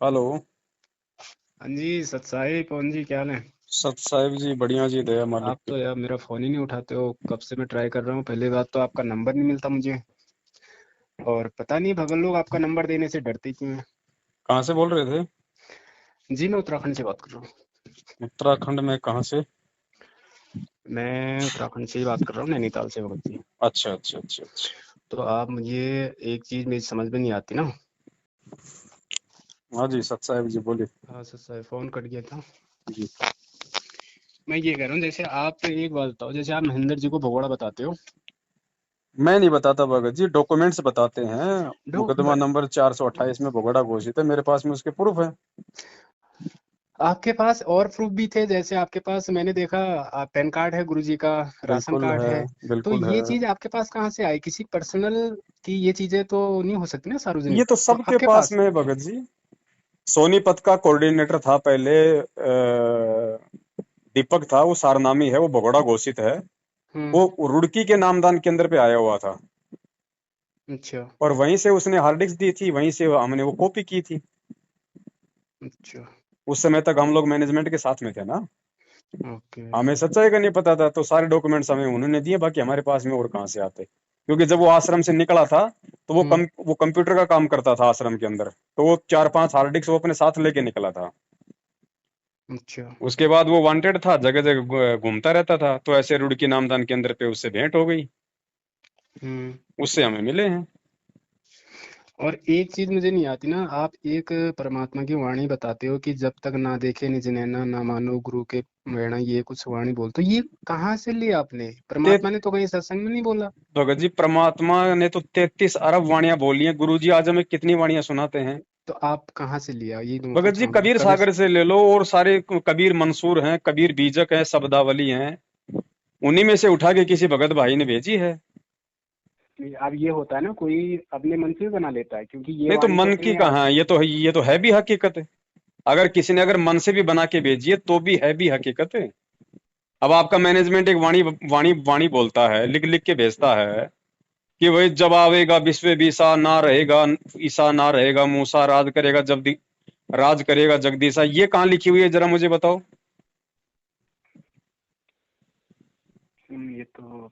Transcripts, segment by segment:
Hello. हाँ जी, सत साई पवन जी, क्या हाल है? सत साहिब जी, बढ़िया जी, दया मालिक आप की। तो यार मेरा फोन ही नहीं उठाते हो। कब से मैं ट्राई कर रहा हूँ। पहली बात तो आपका नंबर नहीं मिलता मुझे, और पता नहीं भगल लोग आपका नंबर देने से डरते क्यों हैं। कहाँ से बोल रहे थे? जी, मैं उत्तराखंड से बात कर रहा हूँ। उत्तराखंड में कहाँ से? मैं उत्तराखंड से ही बात कर रहा हूँ, नैनीताल से भगत जी। अच्छा अच्छा अच्छा अच्छा। तो आप मुझे एक चीज़ मेरी समझ में नहीं आती ना। हाँ जी, सत साहिब जी बोलिए। हाँ सर, सर फोन कट गया था। जी। मैं ये कह रहा हूँ, जैसे आप एक बात बताओ, जैसे आप महेंद्र जी को भगोड़ा बताते हो। मैं नहीं बताता भगत जी, डॉक्यूमेंट्स बताते हैं। डो मुकदमा बट नंबर 428 में भगोड़ा घोषित है, मेरे पास में उसके प्रूफ है। आपके पास और प्रूफ भी थे, जैसे आपके पास मैंने देखा पैन कार्ड है गुरुजी का, राशन बिल्कुल कार्ड है। है। तो बिल्कुल है। ये चीज आपके पास कहाँ से आई? किसी पर्सनल की ये चीजें तो नहीं हो सकती ना ये सार्वजनिक, तो तो सबके आपके पास पास। में है भगत जी। सोनीपत का कोऑर्डिनेटर था पहले, दीपक था, वो सारनामी है, वो भगोड़ा घोषित है। हम्म। वो रुड़की के नामदान केंद्र पे आया हुआ था, अच्छा। और वहीं से उसने हार्ड डिस्क दी थी, वहीं से हमने वो कॉपी की थी। अच्छा। उस समय तक हम लोग मैनेजमेंट के साथ में थे ना। ओके। हमें सच्चाई का नहीं पता था, तो सारे डॉक्यूमेंट्स हमें उन्होंने दिए, बाकी हमारे पास में और कहाँ से आते। क्योंकि जब वो आश्रम से निकला था, तो हम्म। वो कंप्यूटर का काम करता था आश्रम के अंदर। तो वो 4-5 हार्ड डिस्क वो अपने साथ लेके निकला था। अच्छा। उसके बाद वो वांटेड था, जगह जगह घूमता रहता था, तो ऐसे रुड़की नामदान केंद्र पे उससे भेंट हो गई। हम्म। उससे हमें मिले हैं। और एक चीज मुझे नहीं आती ना, आप एक परमात्मा की वाणी बताते हो कि जब तक ना देखे निज नैना ना मानो गुरु के प्रेरणा, ये कुछ वाणी बोलते हो। ये कहाँ से लिया आपने? ते परमात्मा ने तो कहीं सत्संग में नहीं बोला। भगत जी, परमात्मा ने तो 33 अरब वाणियां बोली हैं। गुरु जी आज हमें कितनी वाणियां सुनाते हैं? तो आप कहाँ से लिया, ये तो मैं भगत पूछ जी, रहा हूँ कबीर कभी। सागर से ले लो, और सारे कबीर मंसूर हैं, कबीर बीजक हैं, शब्दावली हैं। उन्हीं में से उठा के किसी भगत भाई ने भेजी है। अब ये होता है ना, कोई अपने मन से भी बना लेता है, क्योंकि ये नहीं तो वाणी तो मन की अपने आप। कहाँ है, ये तो है भी हकीकत है। अगर किसी ने अगर मन से भी बना के भेजी है, तो भी है भी हकीकत है। अब आपका मैनेजमेंट एक वाणी वाणी वाणी बोलता है, लिख लिख के भेजता है कि वही जब आवेगा विश्व बीसा, ना रहेगा ईसा, ना रहेगा मूसा, राज करेगा जगदीशा। ये कहाँ लिखी हुई है, जरा मुझे बताओ। ये तो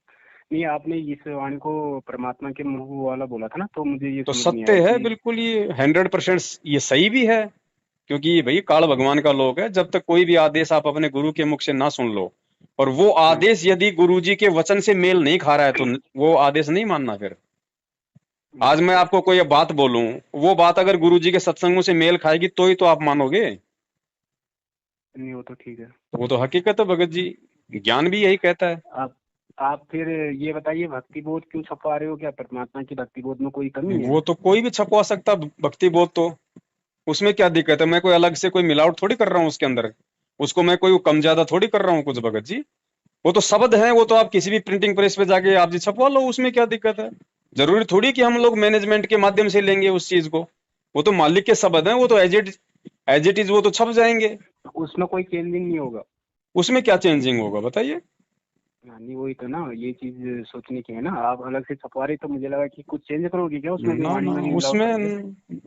नहीं, आपने इस वाणी को परमात्मा के मुंह वाला बोला था ना, तो मुझे ये तो समझ नहीं सत्य आया है कि। बिल्कुल, ये 100% ये सही भी है। क्योंकि ये भाई काल भगवान का लोक है, जब तक कोई भी आदेश आप अपने गुरु के मुख से ना सुन लो, और वो हाँ। आदेश यदि गुरु जी के वचन से मेल नहीं खा रहा है, तो वो आदेश नहीं मानना फिर। आज मैं अच्छा। आपको कोई बात बोलूं, वो बात अगर गुरु जी के सत्संगों से मेल खाएगी, तो ही तो आप मानोगे। नहीं, वो तो ठीक है। तो वो तो हकीकत है भगत जी, ज्ञान भी यही कहता है। आप आप फिर ये बताइए, भक्ति बोध क्यों छपवा रहे हो? क्या परमात्मा की भक्ति बोध में कोई कमी है? वो तो कोई भी छपवा सकता भक्ति बोध तो। उसमें क्या दिक्कत है? मैं कोई अलग से कोई मिलावट थोड़ी कर रहा हूँ उसके अंदर। उसको मैं कोई कम ज्यादा थोड़ी कर रहा हूँ कुछ भगत जी। वो तो शब्द है, वो तो आप किसी भी प्रिंटिंग प्रेस पे जाके आप जी छपवा लो, उसमें क्या दिक्कत है? जरूरी थोड़ी कि हम लोग मैनेजमेंट के माध्यम से लेंगे उस चीज को। वो तो मालिक के शब्द हैं, वो तो एज इट इज वो तो छप जाएंगे। उसमें कोई चेंजिंग नहीं होगा? उसमें क्या चेंजिंग होगा बताइए? हाँ, नहीं वही तो ना, ये चीज सोचने की है ना। आप अलग से छपवा रहे तो मुझे लगा कि कुछ चेंज करोगे क्या उसमें, कोई ना वाणी ना, वाणी मिलावट करोगे। उसमें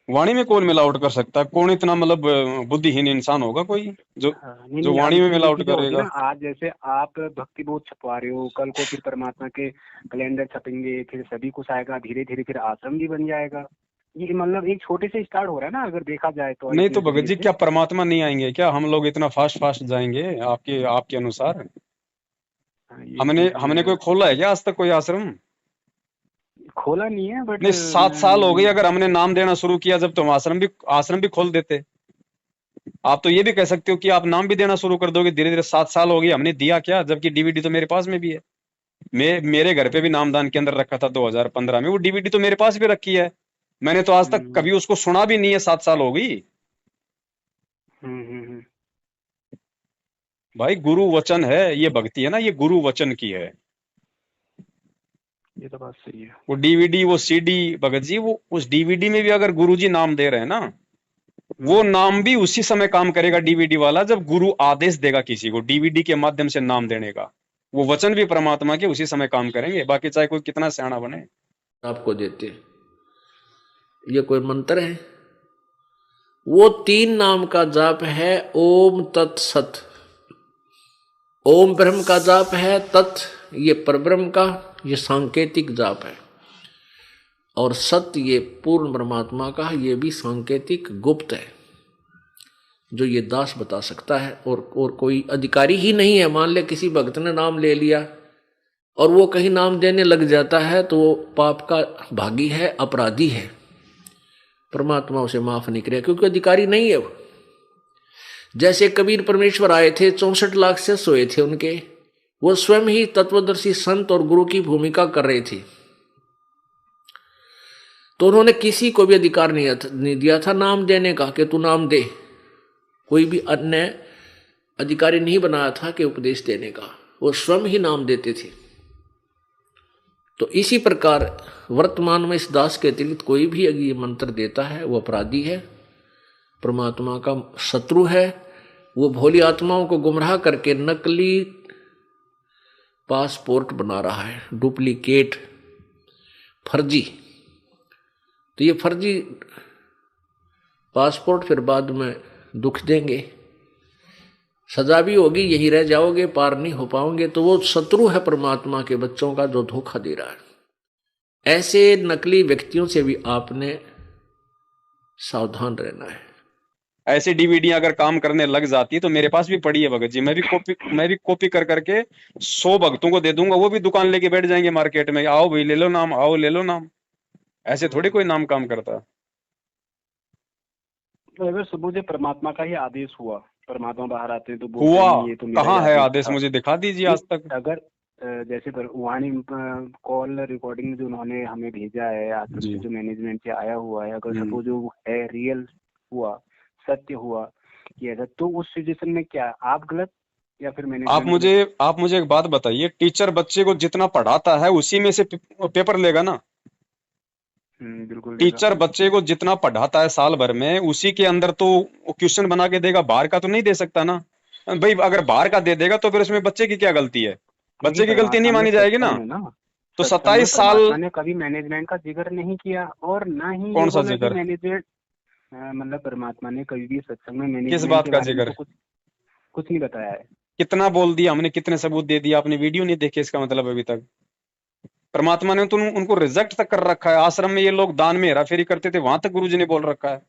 वाणी में कौन मिलावट कर सकता है? कौन इतना मतलब बुद्धिहीन इंसान होगा कोई जो हाँ, नहीं जो नहीं, अब वाणी में इसमें ये मिलावट चीजें होगी ना। करेगा? आज जैसे आप भक्ति बोध छपवा रहे हो, कल को फिर परमात्मा के कैलेंडर छपेंगे, फिर सभी कुछ आएगा, धीरे धीरे फिर आश्रम भी बन जाएगा। ये मतलब एक छोटे से स्टार्ट हो रहा है ना, अगर देखा जाए तो इस नहीं तो भगत नजरिए जी, से। क्या परमात्मा नहीं आएंगे क्या? हम लोग इतना फास्ट फास्ट जाएंगे आपके आपके अनुसार? हाँ, ये हमने चीज हमने कोई खोला है क्या आज तक कोई आश्रम? खोला नहीं है, बट नहीं, 7 साल हो गए अगर हमने नाम देना शुरू किया जब, तो हम आश्रम भी खोल देते। आप तो ये भी कह सकते हो कि आप नाम भी देना शुरू कर दोगे धीरे धीरे। 7 साल हो गए, हमने दिया क्या? जबकि डीवीडी तो मेरे पास में भी है। मेरे घर पे भी नामदान के अंदर रखा था 2015 में, वो डीवीडी तो मेरे पास भी रखी है। मैंने तो आज तक हम्म। कभी उसको सुना भी नहीं है, 7 साल हो गई। हम्म। भाई गुरु वचन है, ये भक्ति है ना, ये गुरु वचन की है। ये तो बात सही है। वो डीवीडी वो सीडी, भगत जी, वो उस डीवीडी में भी अगर गुरुजी नाम दे रहे हैं ना, वो हम्म। नाम भी उसी समय काम करेगा डीवीडी वाला, जब गुरु आदेश देगा किसी को डीवीडी के माध्यम से नाम देने का। वो वचन भी परमात्मा के उसी समय काम करेंगे, बाकी चाहे कोई कितना सियाना बने। आपको देते। ये कोई मंत्र है? वो 3 नाम का जाप है ओम तत्सत। ओम ब्रह्म का जाप है, तत् ये परब्रह्म का, ये सांकेतिक जाप है, और सत्य ये पूर्ण परमात्मा का, ये भी सांकेतिक गुप्त है, जो ये दास बता सकता है। और कोई अधिकारी ही नहीं है। मान ले किसी भक्त ने नाम ले लिया और वो कहीं नाम देने लग जाता है तो वो पाप का भागी है, अपराधी है, परमात्मा उसे माफ नहीं करेगा, क्योंकि अधिकारी नहीं है वो। जैसे कबीर परमेश्वर आए थे, 64 लाख से सोए थे उनके, वो स्वयं ही तत्वदर्शी संत और गुरु की भूमिका कर रहे थे, तो उन्होंने किसी को भी अधिकार नहीं दिया था नाम देने का कि तू नाम दे। कोई भी अन्य अधिकारी नहीं बनाया था कि उपदेश देने का, वो स्वयं ही नाम देते थे। तो इसी प्रकार वर्तमान में इस दास के अतिरिक्त कोई भी अगर ये मंत्र देता है वो अपराधी है, परमात्मा का शत्रु है। वो भोली आत्माओं को गुमराह करके नकली पासपोर्ट बना रहा है, डुप्लीकेट, फर्जी। तो ये फर्जी पासपोर्ट फिर बाद में दुख देंगे, सजा भी होगी, यहीं रह जाओगे, पार नहीं हो पाओगे। तो वो शत्रु है परमात्मा के बच्चों का, जो धोखा दे रहा है। ऐसे नकली व्यक्तियों से भी आपने सावधान रहना है। ऐसी डीवीडी अगर काम करने लग जाती है तो मेरे पास भी पड़ी है भगत जी, मैं भी कॉपी कर करके 100 भक्तों को दे दूंगा, वो भी दुकान लेके बैठ जाएंगे मार्केट में, आओ भाई ले लो नाम, आओ ले लो नाम। ऐसे थोड़ी कोई नाम काम करता। तो अगर सुबह से परमात्मा का ही आदेश हुआ, परमात्मा बाहर आते हैं तो बोलते हुआ, हैं ये तो मेरा ही कहाँ है आदेश आदेश, था। मुझे दिखा दीजिए आज तक। अगर जैसे पर वाणी कॉल रिकॉर्डिंग जो उन्होंने हमें भेजा है आश्रम जी से, जो मैनेजमेंट से आया हुआ है, अगर हम्म। सपोज जो है रियल हुआ, सत्य हुआ कि ऐसा, तो उस सिचुएशन में क्या आप गलत या फिर आप मैनेजमेंट गलत? मुझे एक बात बताइए, टीचर बच्चे को जितना पढ़ाता है उसी में से पेपर लेगा ना? बिल्कुल देगा। टीचर बच्चे को जितना पढ़ाता है साल भर में, उसी के अंदर तो क्वेश्चन बना के देगा, बाहर का तो नहीं दे सकता ना भाई। अगर बाहर का दे देगा तो फिर उसमें बच्चे की क्या गलती है? क्योंकि बच्चे की गलती नहीं परमात्मा ने मानी जाएगी ना। सत्संग में ना, तो सत्संग में 27 साल परमात्मा ने कभी मैनेजमेंट का जिक्र नहीं किया, और ना ही कौन ये सा बोला कि जिक्र? मैनेजमेंट, मतलब परमात्मा ने कभी भी सत्संग में किस मैनेजमेंट बात के का बारे में तो जिक्र? कुछ नहीं बताया है। कितना बोल दिया हमने, कितने सबूत दे दिया, आपने वीडियो नहीं देखे, इसका मतलब अभी तक परमात्मा ने तो उनको रिजेक्ट तक कर रखा है। आश्रम में ये लोग दान में हेराफेरी करते थे, वहां तक गुरुजी ने बोल रखा है।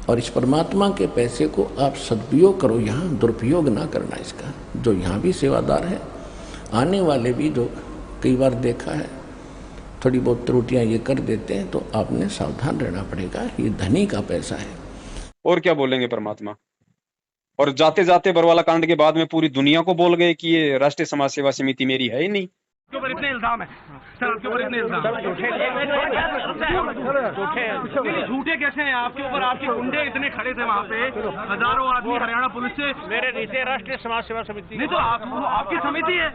और इस परमात्मा के पैसे को आप सदुपयोग करो, यहाँ दुरुपयोग ना करना इसका। जो यहाँ भी सेवादार है, आने वाले भी जो कई बार देखा है थोड़ी बहुत त्रुटियां ये कर देते हैं, तो आपने सावधान रहना पड़ेगा, ये धनी का पैसा है। और क्या बोलेंगे परमात्मा? और जाते जाते बरवाला कांड के बाद में पूरी दुनिया को बोल गए कि ये राष्ट्रीय समाज सेवा समिति मेरी है ही नहीं। के ऊपर इतने इल्जाम है सर, आपके ऊपर इतने इल्जाम झूठे कैसे हैं आपके ऊपर? आपके गुंडे इतने खड़े थे वहाँ पे, हजारों आदमी हरियाणा पुलिस से। मेरे नीचे राष्ट्रीय समाज सेवा समिति नहीं तो आपकी समिति है?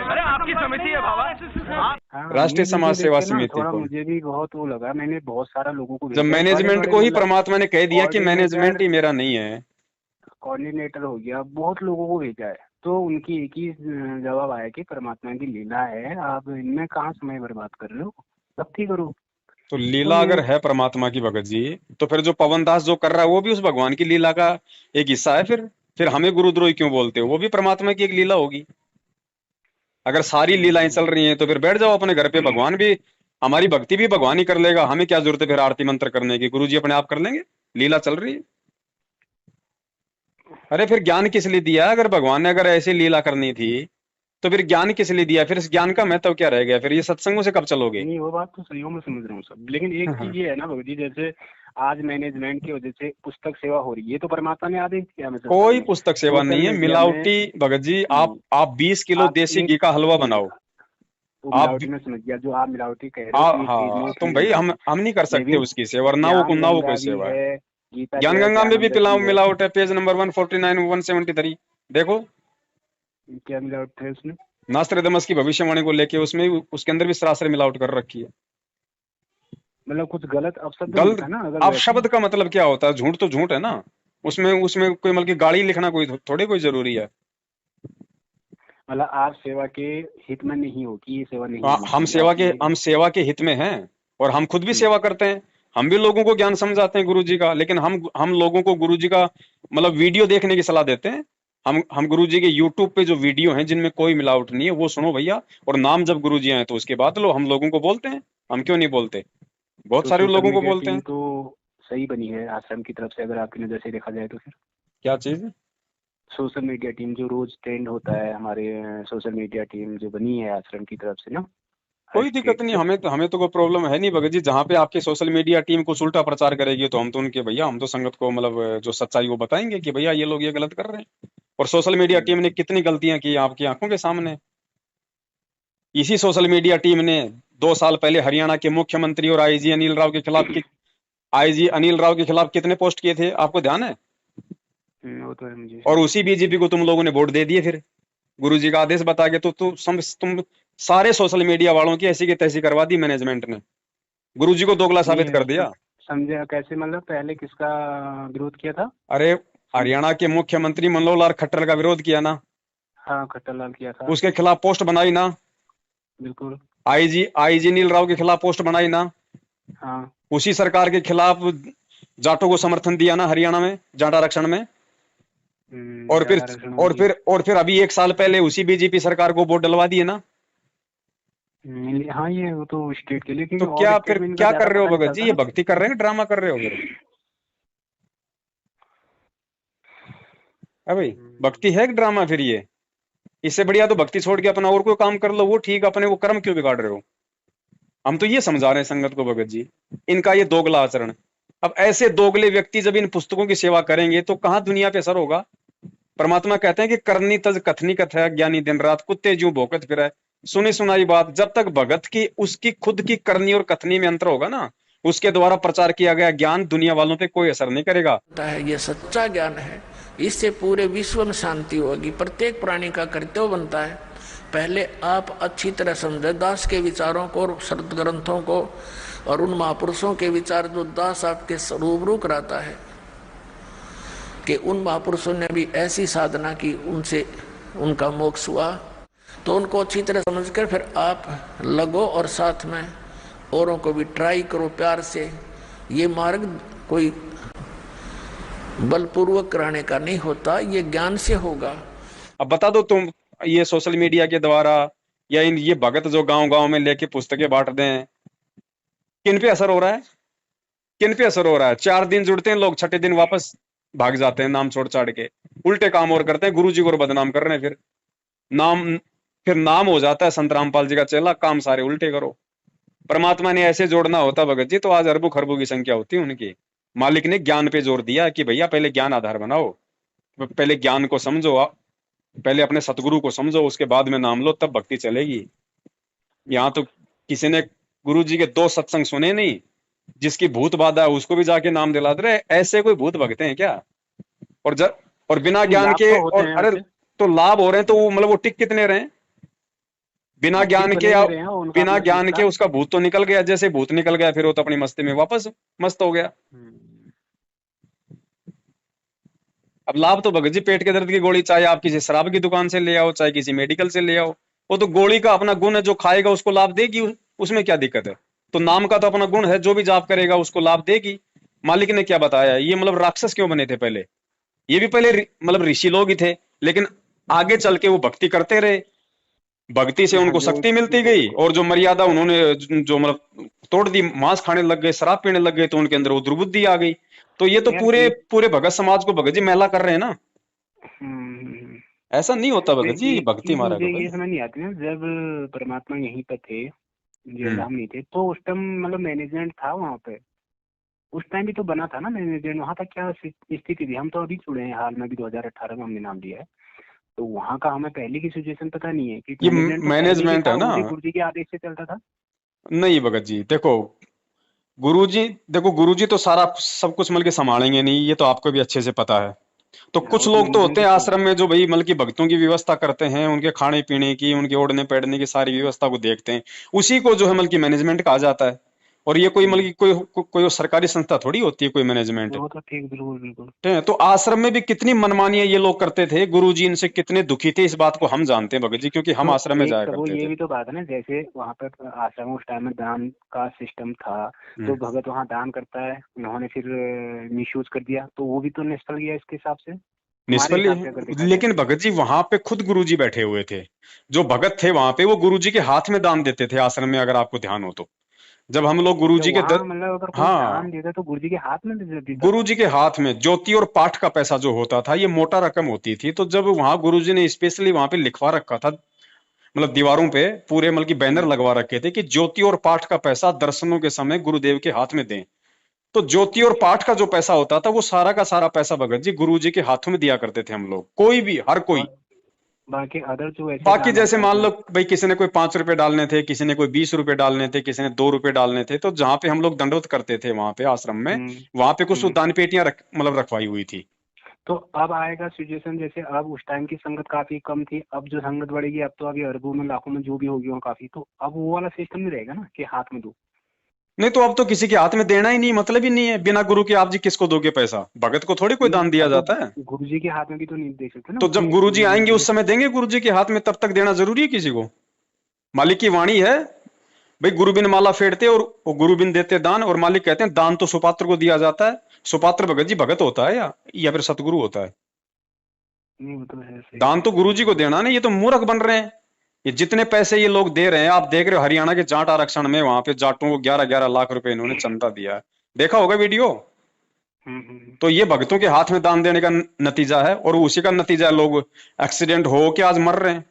अरे आपकी समिति है बाबा। राष्ट्रीय समाज सेवा समिति को मुझे भी बहुत वो लगा, मैंने बहुत सारा लोगों को जब मैनेजमेंट को ही परमात्मा ने कह दिया कि मैनेजमेंट ही मेरा नहीं है, कोऑर्डिनेटर हो गया, बहुत लोगों को भेजा है, तो उनकी एक ही जवाब आया कि परमात्मा की लीला है, आप इनमें कहाँ समय बर्बाद कर रहे हो, भक्ति करो। तो लीला अगर है परमात्मा की भगत जी, तो फिर जो पवन दास जो कर रहा है वो भी उस भगवान की लीला का एक हिस्सा है। फिर हमें गुरुद्रोही क्यों बोलते हो? वो भी परमात्मा की एक लीला होगी। अगर सारी लीलाएं चल रही हैं तो फिर बैठ जाओ अपने घर पे, भगवान भी, हमारी भक्ति भी भगवान ही कर लेगा। हमें क्या जरूरत है फिर आरती मंत्र करने की? गुरु जी अपने आप कर लेंगे, लीला चल रही है। अरे फिर ज्ञान किस लिए दिया? अगर भगवान ने अगर ऐसी लीला करनी थी तो फिर ज्ञान किस लिए दिया? फिर इस ज्ञान का महत्व क्या रह गया? फिर ये सत्संगों से कब चलोगे? नहीं, वो बात तो सही हो, मैं समझ रहा हूँ सब, लेकिन एक चीज ये है ना भगत जी, जैसे आज मैनेजमेंट की वजह से पुस्तक सेवा हो रही है, तो परमात्मा ने आदेश किया हमें कोई पुस्तक सेवा नहीं है, मिलावटी भगत जी। आप 20 किलो देसी घी का हलवा बनाओ, आप मिलावटी में समझ गया, जो आप मिलावटी कह रहे हो, हाँ तुम भाई, हम नहीं कर सकते उसकी सेवा, और ना वो कोई सेवा है। गीता ज्ञान गंगा में भी मिलावट है, पेज नंबर 149 173 देखो, क्या मिलावट है उसमें? नास्त्रदमस की भविष्यवाणी को लेके उसमें उसके अंदर भी सरासर मिलावट कर रखी है। मतलब कुछ गलत अपशब्द गलत लिखा ना, अगर अपशब्द का मतलब क्या होता है? झूठ तो झूठ है ना, उसमें कोई मतलब की गाली लिखना कोई थोड़ी कोई जरूरी है। मतलब आप सेवा के हित में नहीं हो कि ये सेवा नहीं हम सेवा के हित में हैं, और हम खुद भी सेवा करते हैं। हम भी लोगों को ज्ञान समझाते हैं गुरु जी का, लेकिन हम लोगों को गुरु जी का मतलब वीडियो देखने की सलाह देते हैं। हम गुरु जी के यूट्यूब पे जो वीडियो हैं जिनमें कोई मिलावट नहीं है वो सुनो भैया, और नाम जब गुरु जी आए तो उसके बाद लो। हम लोगों को बोलते हैं, हम क्यों नहीं बोलते, बहुत तो सारे सोशल लोगों को मीडिया बोलते टीम हैं। तो सही बनी है आश्रम की तरफ से, अगर आपकी नज़र से देखा जाए तो। फिर क्या चीज? सोशल मीडिया टीम जो रोज ट्रेंड होता है, हमारे सोशल मीडिया टीम जो बनी है आश्रम की तरफ से ना, हर कोई दिक्कत स्टेट नहीं, से। हमें तो कोई प्रॉब्लम है नहीं भगत जी। जहाँ पे आपकी सोशल मीडिया टीम कुछ उल्टा प्रचार करेगी तो हम तो उनके भैया, हम तो संगत को मतलब जो सच्चाई वो बताएंगे कि भैया ये लोग ये गलत कर रहे हैं। और सोशल मीडिया टीम ने कितनी गलतियां की आपकी आंखों के सामने। इसी सोशल मीडिया टीम ने 2 साल पहले हरियाणा के मुख्यमंत्री और आईजी अनिल राव के खिलाफ कितने पोस्ट किए थे, आपको ध्यान है? वो तो है मुझे। और उसी बीजेपी को तुम लोगों ने वोट दे दिए फिर गुरु जी का आदेश बता के। तो तुम सारे सोशल मीडिया वालों की ऐसी की तैसी करवा दी मैनेजमेंट ने, गुरु जी को दोगला साबित कर नहीं दिया। समझा कैसे, मतलब पहले किसका विरोध किया था? अरे हरियाणा के मुख्यमंत्री मनोहर लाल खट्टर का विरोध किया ना, हाँ खट्टर लाल किया था। उसके खिलाफ पोस्ट बनाई ना। बिल्कुल। आईजी नील राव के खिलाफ पोस्ट बनाई ना। हाँ। उसी सरकार के खिलाफ जाटों को समर्थन दिया ना हरियाणा में, जाट आरक्षण में। और फिर जाट आरक्षण हो गया। और फिर अभी 1 साल पहले उसी बीजेपी सरकार को वोट डलवा दिए ना। हाँ ये वो तो स्टेट के लिए, तो क्योंकि क्या और फिर स्टेट में इनका क्या ज्यादा कर रहे हो पता नहीं भगत जी, चलता ये ना। भक्ति कर रहे हैं, ड्रामा कर रहे हो फिर? है भाई, भक्ति है कि ड्रामा फिर ये? इससे बढ़िया तो भक्ति छोड़ के अपना और कोई काम कर लो, वो ठीक, अपने वो कर्म क्यों बिगाड़ रहे हो? हम तो ये समझा रहे हैं संगत को भगत जी, इनका ये दोगला आचरण। अब ऐसे दोगले व्यक्ति जब इन पुस्तकों की सेवा करेंगे तो कहां दुनिया पे असर होगा? परमात्मा कहते हैं कि करनी तज कथनी कथया, ज्ञानी दिन रात कुत्ते ज्यों भौंकत फिरै। सुनी सुनाई बात, जब तक भगत की उसकी खुद की करनी और कथनी में अंतर होगा ना, उसके द्वारा प्रचार किया गया ज्ञान दुनिया वालों पे कोई असर नहीं करेगा। है ये सच्चा ज्ञान है, इससे पूरे विश्व में शांति होगी, प्रत्येक प्राणी का कर्तव्य बनता है। पहले आप अच्छी तरह समझे दास के विचारों को और शरद ग्रंथों को और उन महापुरुषों के विचार जो दास आपके रूबरू कराता है कि उन महापुरुषों ने भी ऐसी साधना की, उनसे उनका मोक्ष हुआ। तो उनको अच्छी तरह समझकर फिर आप लगो और साथ में औरों को भी ट्राई करो प्यार से। ये मार्ग कोई बलपूर्वक कराने का नहीं होता, ये ज्ञान से होगा। अब बता दो तुम, ये सोशल मीडिया के द्वारा या ये भगत जो गांव गांव में लेके पुस्तकें बांट दें, किन पे असर हो रहा है? किन पे असर हो रहा है? 4 दिन जुड़ते हैं लोग, छठे दिन वापस भाग जाते हैं नाम छोड़ छाड़ के, उल्टे काम और करते हैं, गुरु जी को और बदनाम कर रहे हैं। फिर नाम हो जाता है संत रामपाल जी का चेला, काम सारे उल्टे करो। परमात्मा ने ऐसे जोड़ना होता भगत जी तो आज अरबों खरबों की संख्या होती उनकी। मालिक ने ज्ञान पे जोर दिया कि भैया पहले ज्ञान आधार बनाओ, पहले ज्ञान को समझो, पहले अपने सतगुरु को समझो, उसके बाद में नाम लो, तब भक्ति चलेगी। यहाँ तो किसी ने गुरु जी के 2 सत्संग सुने नहीं, जिसकी भूत बाधा है उसको भी जाके नाम दिला दे रहे। ऐसे कोई भूत भगते हैं क्या? और बिना ज्ञान लाभ के, तो होते और हैं अरे उससे। तो लाभ हो रहे हैं तो वो मतलब वो टिक कितने रहे? बिना हाँ, ज्ञान ठीक के, भले ले रहे हैं, उनका बिना अपना ज्ञान चीज के था। उसका भूत तो निकल गया। जैसे भूत निकल गया फिर वो तो अपनी मस्ती में वापस मस्त हो गया। अब लाभ तो भगत जी पेट के दर्द की गोली चाहे आप किसी शराब की दुकान से ले आओ, चाहे किसी मेडिकल से ले आओ, वो तो गोली का अपना गुण है, जो खाएगा उसको लाभ देगी, उसमें क्या दिक्कत है? तो नाम का तो अपना गुण है, जो भी जाप करेगा उसको लाभ देगी। मालिक ने क्या बताया? ये मतलब राक्षस क्यों बने थे पहले? ये भी पहले मतलब ऋषि लोग ही थे, लेकिन आगे चल के वो भक्ति करते रहे, भक्ति से हाँ उनको जो शक्ति मिलती गई, और जो मर्यादा उन्होंने जो मतलब तोड़ दी, मांस खाने लग गए, शराब पीने लग गए, तो उनके अंदर वो दुर्बुद्धि आ गई। तो ये तो यार पूरे एक पूरे भगत समाज को भगत जी मैला कर रहे हैं ना। हम्म, ऐसा नहीं होता तो भगत जी, एक भक्ति चीज मारा मुझे करो ये भाई। समझ नहीं आती ना, जब परमात्मा यहीं पे थे, हम्म। जयधाम नहीं थे, तो उस टाइम मतलब मैनेजमेंट था वहाँ पे, उस टाइम भी तो बना था ना मैनेजमेंट, वहाँ तक क्या स्थिति थी? हम तो अभी जुड़े हैं हाल में भी, 2018 में हमने नाम लिया है, तो वहाँ का हमें पहले की सिचुएशन पता नहीं है कि ये मैनेजमेंट तो पहले ही मैनेजमेंट था, है ना। वो भी गुरु जी के आदेश से चलता था। नहीं भगत जी देखो, गुरुजी तो सारा सब कुछ मिलके संभालेंगे नहीं, ये तो आपको भी अच्छे से पता है। तो हाँ कुछ वो तो लोग तो होते मैनेजमेंट हैं तो आश्रम में जो भाई मतलब कि भक्तों की व्यवस्था करते हैं, उनके खाने पीने की, उनके ओढ़ने बैठने की सारी व्यवस्था को देखते हैं, उसी को जो है मतलब कि मैनेजमेंट कहा जाता है। और ये कोई मतलब कि कोई सरकारी संस्था थोड़ी होती है, कोई मैनेजमेंट। वो तो ठीक, बिल्कुल बिल्कुल। तो आश्रम में भी कितनी मनमानियां ये लोग करते थे, गुरुजी इनसे कितने दुखी थे, इस बात को हम जानते हैं भगत जी, क्योंकि हम तो आश्रम में एक जाया तो वो करते ये थे। भी तो बात है ना, जैसे वहाँ पर आश्रम उस टाइम में दान का सिस्टम था, तो भगत वहाँ दान करता है, उन्होंने फिर मिसयूज कर दिया, तो वो भी तो निष्फल गया इसके हिसाब से, हमारे निष्फल हिसाब से अगर ही देखा है। जाए लेकिन तो। भगत जी वहां पे खुद गुरुजी बैठे हुए थे, जो भगत थे वहां पे वो गुरुजी के हाथ में दान देते थे आश्रम में, अगर आपको ध्यान हो तो। जब हम लोग तो गुरुजी के वहाँ मतलब अगर कोई हाँ, दान देता तो गुरु जी के हाथ में दे देता था। गुरुजी के हाथ में ज्योति और पाठ का पैसा जो होता था, ये मोटा रकम होती थी। तो जब वहां गुरुजी ने स्पेशली वहां पे लिखवा रखा था, मतलब दीवारों पे पूरे मतलब कि बैनर लगवा रखे थे कि ज्योति और पाठ का पैसा दर्शनों के समय गुरुदेव के हाथ में दें। तो ज्योति और अच्छा। पाठ का जो पैसा होता था, वो सारा का सारा पैसा भगत जी गुरुजी के हाथों में दिया करते थे हम लोग, कोई भी, हर कोई। और बाकी अदर जो ऐसे बाकी दान जैसे होता है मान तो। लो भाई, किसी ने कोई 5 रुपए डालने थे, किसी ने कोई 20 रुपए डालने थे, किसी ने 2 रुपए डालने थे, तो जहां पे हम लोग दंडवत करते थे वहां पे आश्रम में, हम्म। वहां पे कुछ हम्म। दान पेटियां मतलब रखवाई हुई थी। तो अब आएगा सिचुएशन, जैसे अब उस टाइम की संगत काफी कम थी, अब जो संगत बढ़ेगी, अब तो अभी अरबों में लाखों में जो भी होगी वो काफी, तो अब वो वाला सिस्टम नहीं रहेगा ना कि हाथ में दो। नहीं तो अब तो किसी के हाथ में देना ही नहीं, मतलब ही नहीं है। बिना गुरु के आप जी किसको दोगे पैसा? भगत को थोड़ी कोई नहीं, दान दिया अब तो जाता है। गुरु जी के हाथ में भी तो नहीं दे सकते ना तो जब अपनी। गुरुजी आएंगे उस समय देंगे गुरुजी के हाथ में, तब तक देना जरूरी है किसी को? मालिक की वाणी है भाई, गुरु बिन माला फेरते और वो गुरु बिन देते दान। और मालिक कहते हैं दान तो सुपात्र को दिया जाता है। सुपात्र भगत जी भगत होता है या फिर सतगुरु होता है? नहीं, वो तो है, सही दान बात तो है। गुरुजी को देना नहीं। ये तो मूर्ख बन रहे हैं। ये जितने पैसे ये लोग दे रहे हैं, आप देख रहे हो हरियाणा के जाट आरक्षण में, वहां पे जाटों को 11-11 लाख रुपए इन्होंने चंदा दिया है, देखा होगा वीडियो। तो ये भगतों के हाथ में दान देने का नतीजा है, और उसी का नतीजा है लोग एक्सीडेंट हो के आज मर रहे हैं।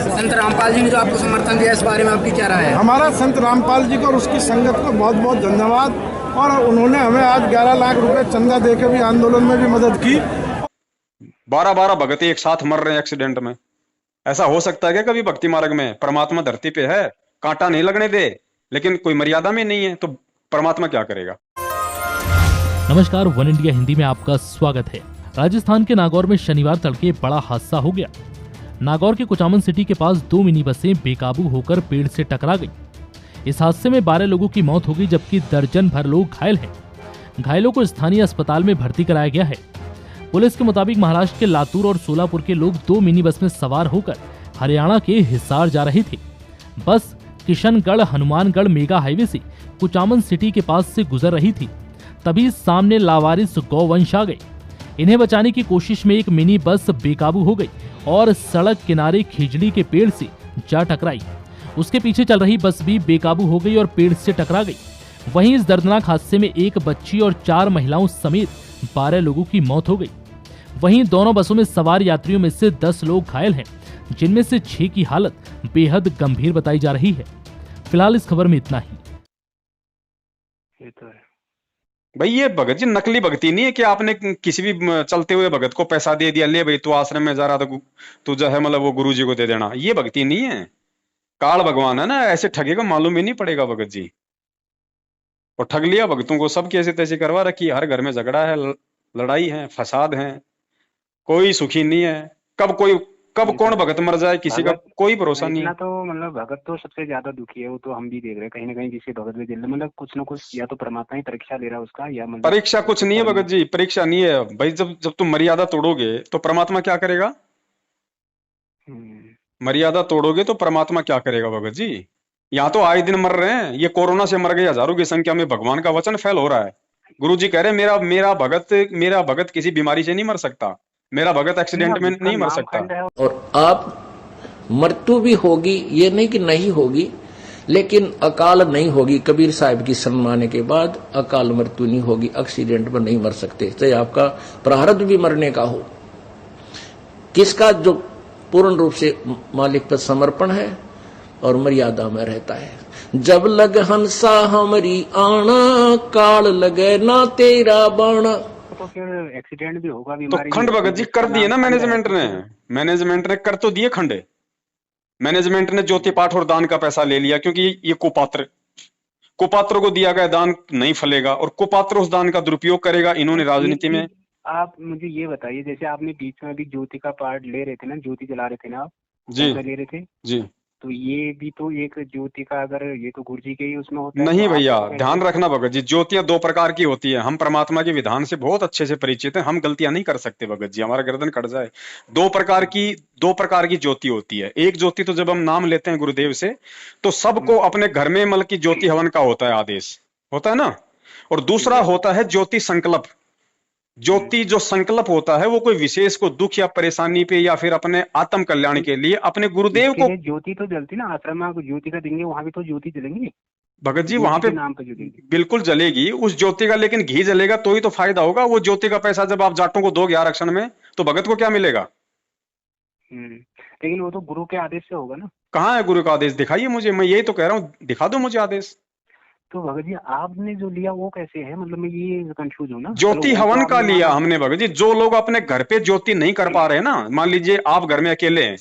संत रामपाल जी ने जो आपको समर्थन दिया, इस बारे में आपकी क्या राय है? हमारा संत रामपाल जी को और उसकी संगत को बहुत बहुत धन्यवाद। और उन्होंने हमें आज 11 लाख रुपए चंदा देकर भी आंदोलन में भी मदद की। 12-12 भगत एक साथ मर रहे हैं एक्सीडेंट में। ऐसा हो सकता है क्या कभी भक्ति मार्ग में? परमात्मा धरती पे है, कांटा नहीं लगने दे, लेकिन कोई मर्यादा में नहीं है, तो परमात्मा क्या करेगा? नमस्कार, वन इंडिया हिंदी में आपका स्वागत है। राजस्थान के नागौर में शनिवार तड़के बड़ा हादसा हो गया। नागौर के कुचामन सिटी के पास 2 मिनी बसें बेकाबू होकर पेड़ से टकरा गई। इस हादसे में 12 लोगों की मौत हो गई, जबकि दर्जन भर लोग घायल हैं। घायलों को स्थानीय अस्पताल में भर्ती कराया गया है। पुलिस के मुताबिक महाराष्ट्र के लातूर और सोलापुर के लोग 2 मिनी बस में सवार होकर हरियाणा के हिसार जा रहे थे। बस किशनगढ़ हनुमानगढ़ मेगा हाईवे से कुचामन सिटी के पास से गुजर रही थी, तभी सामने लावारिस गौवंश आ गए। इन्हें बचाने की कोशिश में एक मिनी बस बेकाबू हो गई और सड़क किनारे खिजड़ी के पेड़ से जा टकराई। उसके पीछे चल रही बस भी बेकाबू हो गई और पेड़ से टकरा गई। वहीं इस दर्दनाक हादसे में एक बच्ची और 4 महिलाओं समेत 12 लोगों की मौत हो गई। वहीं दोनों बसों में सवार यात्रियों में से 10 लोग घायल हैं, जिनमें से 6 की हालत बेहद गंभीर बताई जा रही है। फिलहाल इस खबर में इतना ही। ये तो है भाई ये भगत जी नकली भक्ति नहीं है कि आपने किसी भी चलते हुए भगत को पैसा दे दिया, ले भाई तू आश्रम में जा रहा था, तू जो है मतलब वो गुरु जी को दे देना। ये भक्ति नहीं है। काल भगवान है ना, ऐसे ठगेगा मालूम ही नहीं पड़ेगा भगत जी। और ठग लिया भक्तों को, सब कैसे तैसे करवा रखी। हर घर में झगड़ा है, लड़ाई है, फसाद है, कोई सुखी नहीं है। कब ये कौन तो भगत मर जाए किसी का भगत कोई भरोसा नहीं इतना है। तो मतलब भगत तो सबसे ज्यादा दुखी है, वो तो हम भी देख रहे हैं कहीं ना कहीं, जिससे भगत भी दिल में मतलब कुछ ना कुछ, या तो परमात्मा ही परीक्षा ले रहा है उसका, या मतलब परीक्षा कुछ उसके नहीं है कर्म। भगत जी, परीक्षा नहीं है भाई। जब जब तुम मर्यादा तोड़ोगे तो परमात्मा क्या करेगा? मर्यादा तोड़ोगे तो परमात्मा क्या करेगा भगत जी? यहाँ तो आए दिन मर रहे हैं। ये कोरोना से मर गए हजारों की संख्या में, भगवान का वचन फैल हो रहा है। गुरु जी कह रहे हैं मेरा भगत किसी बीमारी से नहीं मर सकता, मेरा भगत एक्सीडेंट में जिसका नहीं मर नाम सकता। खंड है। और आप मृत्यु भी होगी, ये नहीं कि नहीं होगी, लेकिन अकाल नहीं होगी। कबीर साहब की सम्माने के बाद अकाल मृत्यु नहीं होगी, एक्सीडेंट में नहीं मर सकते। चाहे आपका प्रारब्ध भी मरने का हो, किसका जो पूर्ण रूप से मालिक पर समर्पण है और मर्यादा में रहता है। जब लग हंसा हमारी आना, काल लगे ना तेरा बाणा। तो फिर एक्सीडेंट भी होगा, तो बीमारी भी खंड होगी, भगत जी जिसका कर दिए ना नाम खंड है, मैनेजमेंट तो ने। फिर मैनेजमेंट ने कर तो दिए खंड। मैनेजमेंट ने ज्योति पाठ और दान का पैसा ले लिया, क्योंकि ये कुपात्र को दिया गया दान नहीं फलेगा, और कुपात्र उस दान का दुरुपयोग करेगा। इन्होंने एक राजनीति में। चीज आप मुझे ये बताइए, जैसे आपने बीच में अभी ज्योति का पार्ट ले रहे थे ना, ज्योति जला रहे थे ना आप, जी कौन सा ले रहे थे? जी तो ये भी तो एक ज्योति का, अगर ये तो गुरु जी के ही उसमें होता है, नहीं तो भैया, आपका तो ध्यान कैसे? रखना भगत जी, ज्योतियां दो प्रकार की होती है। हम परमात्मा के विधान से बहुत अच्छे से परिचित हैं, हम गलतियां नहीं कर सकते भगत जी, हमारा गर्दन कट जाए। दो प्रकार की दो प्रकार की ज्योति होती है। एक ज्योति तो जब हम नाम लेते हैं गुरुदेव से, तो सबको अपने घर में मतलब की ज्योति हवन का होता है आदेश, होता है ना। और दूसरा होता है ज्योति संकल्प। ज्योति जो संकल्प होता है वो कोई विशेष को दुख या परेशानी पे या फिर अपने आत्म कल्याण के लिए अपने गुरुदेव इसके को। लिए ज्योति तो जलती ना, आश्रम में आपको ज्योति का देंगे, वहां भी तो ज्योति जलेंगी, भगत जी वहां ज्योति पे के नाम पे जो देंगे। बिल्कुल जलेगी उस ज्योति का, लेकिन घी जलेगा तो ही तो फायदा होगा। वो ज्योति का पैसा जब आप जाटों को दोगे आरक्षण में, तो भगत को क्या मिलेगा? लेकिन वो तो गुरु के आदेश से होगा ना। कहाँ है गुरु का आदेश? दिखाइए मुझे, मैं यही तो कह रहा हूँ, दिखा दो मुझे आदेश। तो भगत जी आपने जो लिया वो कैसे है, मतलब मैं ये कंफ्यूज हूँ ना। ज्योति चलो वो तो हवन का आपने लिया माना। हमने भगत जी। जो लोग अपने घर पे ज्योति नहीं कर पा रहे हैं ना, मान लीजिए आप घर में अकेले हैं,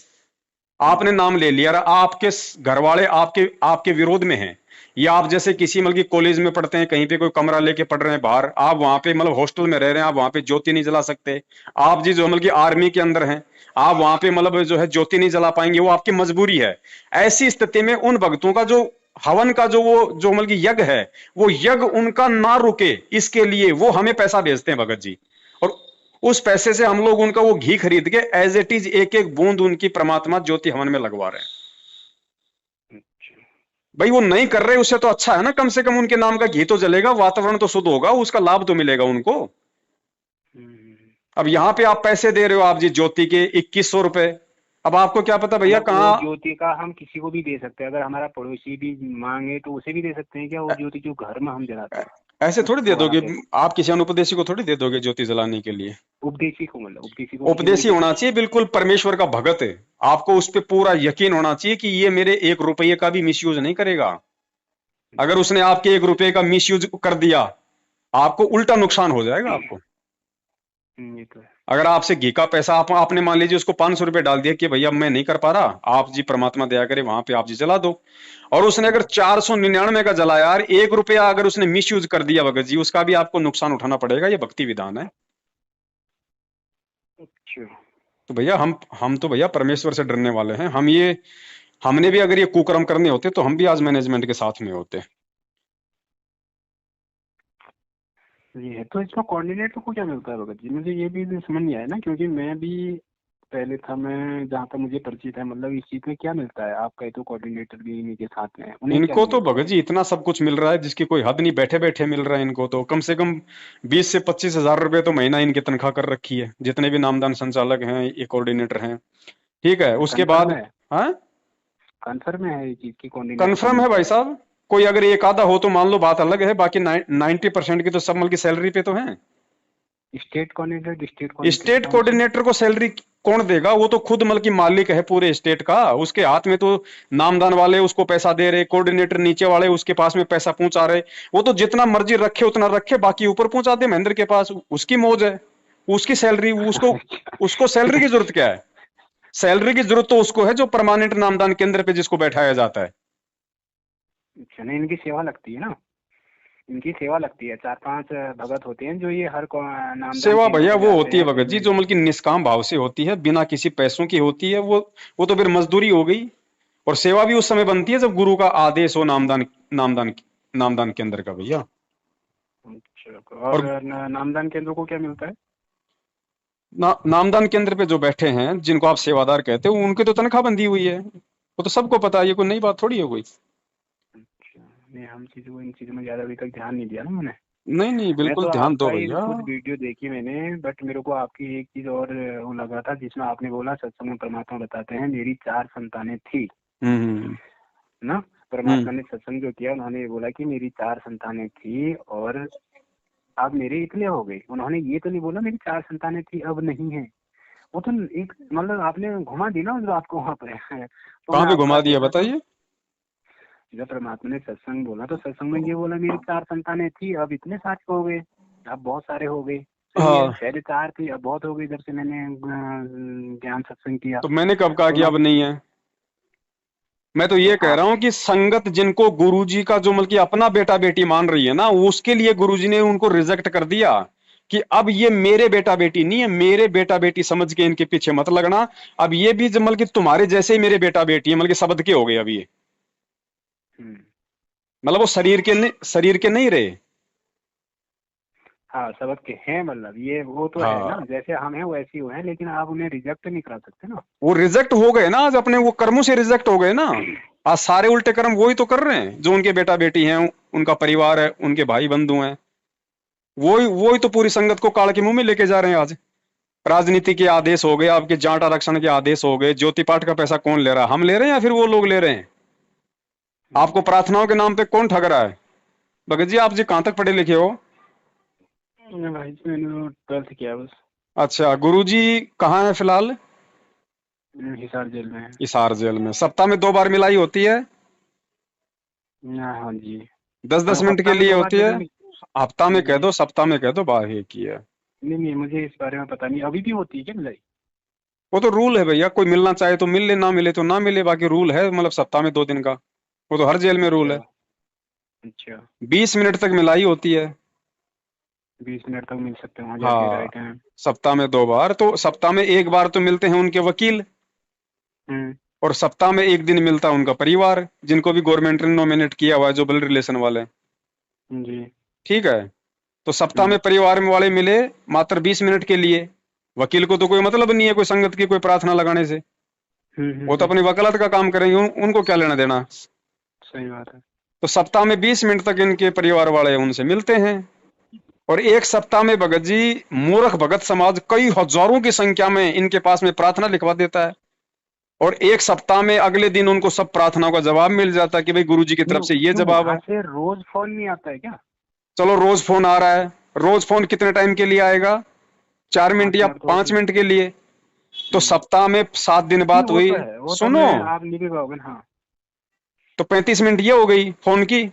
आपने नाम ले लिया और आपके घर वाले आपके आपके विरोध में हैं, या आप जैसे किसी मतलब की कॉलेज में पढ़ते हैं, कहीं पे कोई कमरा लेके पढ़ रहे हैं बाहर, आप वहां पे मतलब हॉस्टल में रह रहे हैं, आप वहां पे ज्योति नहीं जला सकते। आप जी जो मतलब की आर्मी के अंदर हैं, आप वहां पे मतलब जो है ज्योति नहीं जला पाएंगे, वो आपकी मजबूरी है। ऐसी स्थिति में उन भक्तों का जो हवन का जो वो जो मतलब की यज्ञ है, वो यज्ञ उनका ना रुके, इसके लिए वो हमें पैसा भेजते हैं भगत जी। और उस पैसे से हम लोग उनका वो घी खरीद के एज इट इज एक एक बूंद उनकी परमात्मा ज्योति हवन में लगवा रहे हैं। भाई वो नहीं कर रहे, उससे तो अच्छा है ना, कम से कम उनके नाम का घी तो जलेगा, वातावरण तो शुद्ध होगा, उसका लाभ तो मिलेगा उनको। अब यहाँ पे आप पैसे दे रहे हो आप जी ज्योति के 2100 रुपए, अब आपको क्या पता भैया मतलब कहाँ। वो ज्योति का हम किसी को भी दे सकते हैं, अगर हमारा पड़ोसी भी मांगे तो उसे भी दे सकते हैं क्या? वो ज्योति जो घर में हम जलाते हैं ऐसे थोड़ी दे उसको दोगे आप दे, आप, किसी अनुपदेशी को थोड़ी दे दोगे ज्योति जलाने के लिए। उपदेशी को, मतलब उपदेशी को उपदेशी होना चाहिए बिल्कुल परमेश्वर का भगत है, आपको उस पर पूरा यकीन होना चाहिए कि ये मेरे 1 रुपये का भी मिसयूज नहीं करेगा। अगर उसने आपके 1 रुपये का मिसयूज कर दिया, आपको उल्टा नुकसान हो जाएगा आपको। ये तो है। अगर आपसे घी का पैसा आपने मान लीजिए उसको 500 रुपए डाल दिया कि भैया मैं नहीं कर पा रहा, आप जी परमात्मा दया करे वहां पे आप जी जला दो, और उसने अगर 499 का जलाया यार, 1 रुपया अगर उसने मिस यूज कर दिया भगत जी, उसका भी आपको नुकसान उठाना पड़ेगा। ये भक्ति विधान है। अच्छा। तो भैया हम तो भैया परमेश्वर से डरने वाले हैं। हमने भी अगर ये कुकर्म करने होते तो हम भी आज मैनेजमेंट के साथ में होते। ये है, तो इसमें कोऑर्डिनेटर को क्या मिलता है भगत जी? मुझे ये भी समझ नहीं आया ना, क्योंकि मैं भी पहले था, मैं जहाँ तक मुझे परिचित है, मतलब इस चीज में क्या मिलता है? आप कहे तो कोऑर्डिनेटर भी इन्हीं के साथ में है, उन्हें क्या इनको तो मिलता भगत जी इतना सब कुछ मिल रहा है जिसकी कोई हद नहीं, बैठे बैठे मिल रहा है इनको तो। कम से कम 20 से 25 हजार रुपए तो महीना इनकी तनख्वाह कर रखी है, जितने भी नामदान संचालक हैं, ये कोऑर्डिनेटर हैं। ठीक है, उसके बाद हाँ कन्फर्म है ये चीज की कोऑर्डिनेटर कन्फर्म है भाई साहब। कोई अगर एक आधा हो तो मान लो बात अलग है, बाकी 90% की तो सब मतलब की सैलरी पे तो है। स्टेट कोऑर्डिनेटर, स्टेट कोऑर्डिनेटर को सैलरी कौन देगा? वो तो खुद मतलब की मालिक है पूरे स्टेट का, उसके हाथ में तो नामदान वाले उसको पैसा दे रहे, कोऑर्डिनेटर नीचे वाले उसके पास में पैसा पहुंचा रहे। वो तो जितना मर्जी रखे उतना रखे, बाकी ऊपर पहुंचा दे महेंद्र के पास, उसकी मौज है, उसकी सैलरी, उसको सैलरी की जरूरत क्या है? सैलरी की जरूरत तो उसको है जो परमानेंट नामदान केंद्र पे जिसको बैठाया जाता है। अच्छा, नहीं इनकी सेवा लगती है ना, इनकी सेवा लगती है। 4-5 भगत होते हैं जो ये हर नाम सेवा भैया वो होती है भगत जी जो मतलब की निष्काम भाव से होती है, बिना किसी पैसों की होती है। वो तो फिर मजदूरी हो गई। और सेवा भी उस समय बनती है जब गुरु का आदेश हो नामदान केंद्र का भैया। अच्छा, और नामदान केंद्र को क्या मिलता है? नामदान केंद्र पे जो बैठे हैं जिनको आप सेवादार कहते हो, उनकी तो तनख्वाह बंधी हुई है, वो तो सबको पता है, ये कोई नई बात थोड़ी है कोई। नहीं, हम चीजों इन चीजों में ज्यादा अभी तक ध्यान नहीं दिया ना मैंने। नहीं बिल्कुल तो ध्यान दो भैया। खुद वीडियो देखी मैंने, बट मेरे को आपकी एक चीज और वो लगा था, जिसमें आपने बोला सत्संग में परमात्मा बताते हैं मेरी 4 संतानें थी ना। परमात्मा ने सत्संग जो किया, उन्होंने बोला कि मेरी 4 संतानें थी और अब मेरे इतने हो गए। उन्होंने ये तो नहीं बोला मेरी 4 संतानें थी अब नहीं है। वो तो एक मतलब आपने घुमा दी ना उस बात को वहाँ पे। कहाँ पे घुमा दिया बताइए? जब परमात्मा ने सत्संग बोला तो सत्संग में ये बोला मेरी 4 संतानें थी अब इतने सारे हो गए, अब बहुत सारे हो गए। पहले 4 थी अब बहुत हो गई जब से मैंने ज्ञान सत्संग किया। तो मैंने कब कहा कि अब नहीं है? मैं तो ये कह रहा हूँ कि संगत जिनको गुरुजी का जो मतलब कि अपना बेटा बेटी मान रही है ना, उसके लिए गुरुजी ने उनको रिजेक्ट कर दिया कि अब ये मेरे बेटा बेटी नहीं है, मेरे बेटा बेटी समझ के इनके पीछे मत लगना। अब ये भी मतलब कि तुम्हारे जैसे ही मेरे बेटा बेटी है, मतलब कि शब्द के हो गए अब ये, मतलब वो शरीर के नहीं रहे। हाँ, सबक के हैं, मतलब ये वो तो है ना, हाँ, जैसे हम हैं वैसे ही हो हैं, लेकिन आप उन्हें रिजेक्ट नहीं करा सकते ना। वो रिजेक्ट हो गए ना आज, अपने वो कर्मों से रिजेक्ट हो गए ना। आज सारे उल्टे कर्म वही तो कर रहे हैं, जो उनके बेटा बेटी हैं, उनका परिवार है, उनके भाई बंधु हैं, वही वही तो पूरी संगत को काल के मुंह में लेके जा रहे हैं आज। राजनीति के आदेश हो गए, आपके जाट आरक्षण के आदेश हो गए, ज्योति पाठ का पैसा कौन ले रहा है? हम ले रहे हैं या फिर वो लोग ले रहे हैं? आपको प्रार्थनाओं के नाम पे कौन ठग रहा है? भगत जी, आप जी कहाँ तक पढ़े लिखे हो? भाई जी, मैंने 12th किया बस। अच्छा, गुरुजी कहाँ है फिलहाल? हिसार जेल में है। हिसार जेल में। सप्ताह में 2 बार मिलाई होती है? हाँ जी। 10-10 मिनट हफ्ता के में लिए 2 बार होती है? मिलनी। हफ्ता में कह दो, सप्ताह में कह दो, बार एक ही है। नहीं नहीं, मुझे इस बारे में पता नहीं, अभी भी होती है क्या मिलाई? वो तो रूल है भैया, कोई मिलना चाहे तो मिल ले, ना मिले तो ना मिले, बाकी रूल है, मतलब सप्ताह में 2 दिन का। वो तो हर जेल में रूल है। अच्छा, 20 मिनट तक मिलाई होती है। 20 मिनट तक मिल सकते हैं वहाँ जाके, हाँ, राइट है। सप्ताह में 2 बार, तो सप्ताह में 1 बार तो मिलते हैं उनके वकील, और सप्ताह में 1 दिन मिलता है उनका परिवार, जिनको भी गवर्नमेंट ने नॉमिनेट किया हुआ है, जो ब्लड रिलेशन वाले। जी। ठीक है, तो सप्ताह में परिवार में वाले मिले मात्र 20 मिनट के लिए। वकील को तो कोई मतलब नहीं है कोई संगत की कोई प्रार्थना लगाने से, वो तो अपनी वकालत का काम करेंगे, उनको क्या लेना देना। सही बात है। तो सप्ताह में 20 मिनट तक इनके परिवार वाले उनसे मिलते हैं, और एक सप्ताह में भगत जी मूर्ख भगत समाज कई हजारों की संख्या में इनके पास में प्रार्थना लिखवा देता है, और एक सप्ताह में अगले दिन उनको सब प्रार्थनाओं का जवाब मिल जाता है कि भाई गुरुजी की तरफ से ये जवाब है। से रोज फोन नहीं आता है क्या? चलो रोज फोन आ रहा है, रोज फोन कितने टाइम के लिए आएगा? 4 मिनट या 5 मिनट के लिए। तो सप्ताह में 7 दिन बात हुई, सुनो, आप नहीं भी पाओगे ना। हाँ। तो 35 मिनट ये हो गई फोन की,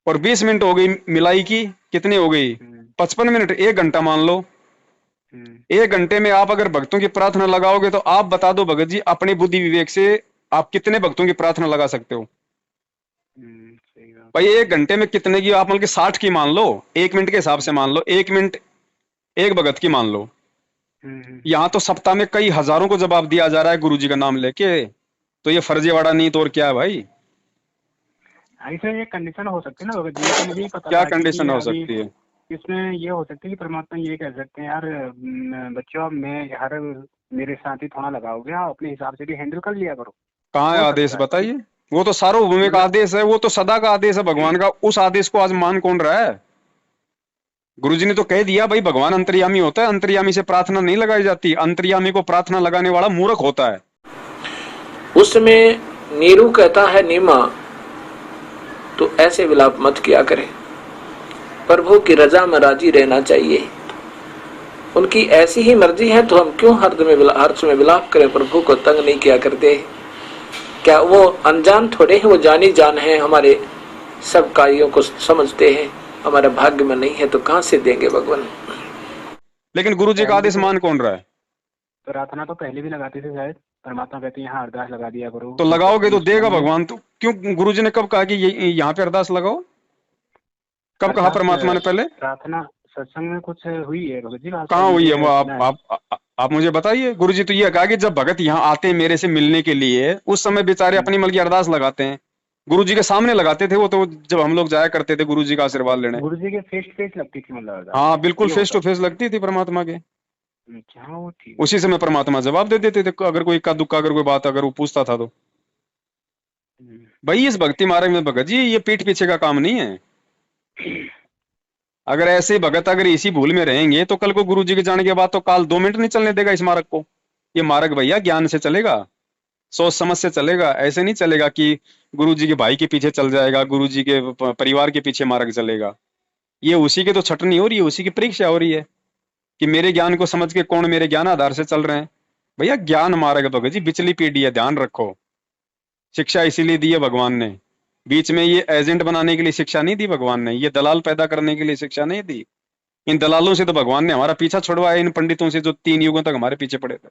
और 20 मिनट हो गई मिलाई की, कितनी हो गई? 55 मिनट। 1 घंटा मान लो। 1 घंटे में आप अगर भक्तों की प्रार्थना लगाओगे, तो आप बता दो भगत जी अपने बुद्धि विवेक से आप कितने भक्तों की प्रार्थना लगा सकते हो? भाई 1 घंटे में कितने की? आप मतलब कि 60 की मान लो, 1 मिनट के हिसाब से मान लो, 1 मिनट 1 भगत की मान लो। यहाँ तो सप्ताह में कई हजारों को जवाब दिया जा रहा है गुरुजी का नाम लेके, तो ये फर्जीवाड़ा नहीं तो और क्या है भाई? ऐसे ये कंडीशन हो सकती है ना भगत जी, तो मुझे ही पता क्या था कंडीशन कि हो सकती है? इसमें ये हो सकता है कि परमात्मा ये कह सकते हैं, यार बच्चों, मैं हर मेरे साथ ही थोड़ा लगाओगे, आप अपने हिसाब से भी हैंडल कर लिया करो। कहाँ है हो आदेश सकता है। बताइए? वो तो सार्वभौमिक आदेश है, वो तो सदा का आदेश है भगवान का, उस आदेश को आज मान कौन रहा है? गुरुजी ने तो कह दिया भाई भगवान अंतर्यामी होता है, अंतर्यामी से प्रार्थना नहीं लगाई जाती, अंतर्यामी को प्रार्थना लगाने वाला मूर्ख होता है। उसमें नीरू कहता है नीमा, तो ऐसे विलाप मत किया करे, प्रभु की रजा में राजी रहना चाहिए। उनकी ऐसी ही मर्जी है तो हम क्यों हर्ष में विलाप करें? प्रभु को तंग नहीं किया करते। क्या वो अनजान थोड़े हैं, वो जानी जान है, हमारे सब कार्यों को समझते हैं। हमारे भाग्य में नहीं है तो कहां से देंगे भगवान? लेकिन गुरुजी का आदेश मान कौन रहा है? प्रार्थना तो पहले भी लगाते थे शायद, परमात्मा कहते हैं यहाँ अरदास लगा दिया करो, तो लगाओगे तो देगा भगवान। तो क्यों गुरुजी ने कब कहा कि यहाँ पे अरदास लगाओ? कब कहा परमात्मा ने पहले? प्रार्थना सत्संग में कुछ हुई है भगत जी? कहाँ हुई है वो? आप मुझे बताइए। गुरुजी तो ये कहा कि जब भगत यहाँ आते हैं मेरे से मिलने के लिए, उस समय बेचारे अपनी मल की अरदास लगाते हैं, गुरुजी के सामने लगाते थे वो तो, जब हम लोग जाया करते थे गुरुजी का आशीर्वाद लेने। गुरुजी के फेस टू फेस लगती थी मतलब? हाँ बिल्कुल, फेस टू फेस लगती थी परमात्मा के। वो ठीक। उसी समय परमात्मा जवाब दे देते थे, अगर कोई इक्का दुक्का अगर कोई बात अगर वो पूछता था तो। भाई इस भक्ति मार्ग में भगत जी ये पीठ पीछे का काम नहीं है। अगर ऐसे भगत अगर इसी भूल में रहेंगे तो कल को गुरुजी के जाने के बाद तो काल 2 मिनट नहीं चलने देगा इस मार्ग को। ये मार्ग भैया ज्ञान से चलेगा, सोच समझ से चलेगा। ऐसे नहीं चलेगा कि गुरुजी के भाई के पीछे चल जाएगा, गुरुजी के परिवार के पीछे मार्ग चलेगा। ये उसी के तो छटनी हो रही है, उसी की परीक्षा हो रही है कि मेरे ज्ञान को समझ के कौन मेरे ज्ञान आधार से चल रहे हैं। भैया ज्ञान मार्ग भगत जी बिचली पीढ़ी है, ध्यान रखो। शिक्षा इसीलिए दी है भगवान ने, बीच में ये एजेंट बनाने के लिए शिक्षा नहीं दी भगवान ने, ये दलाल पैदा करने के लिए शिक्षा नहीं दी। इन दलालों से तो भगवान ने हमारा पीछा छुड़वाया, इन पंडितों से जो 3 युगों तक हमारे पीछे पड़े थे।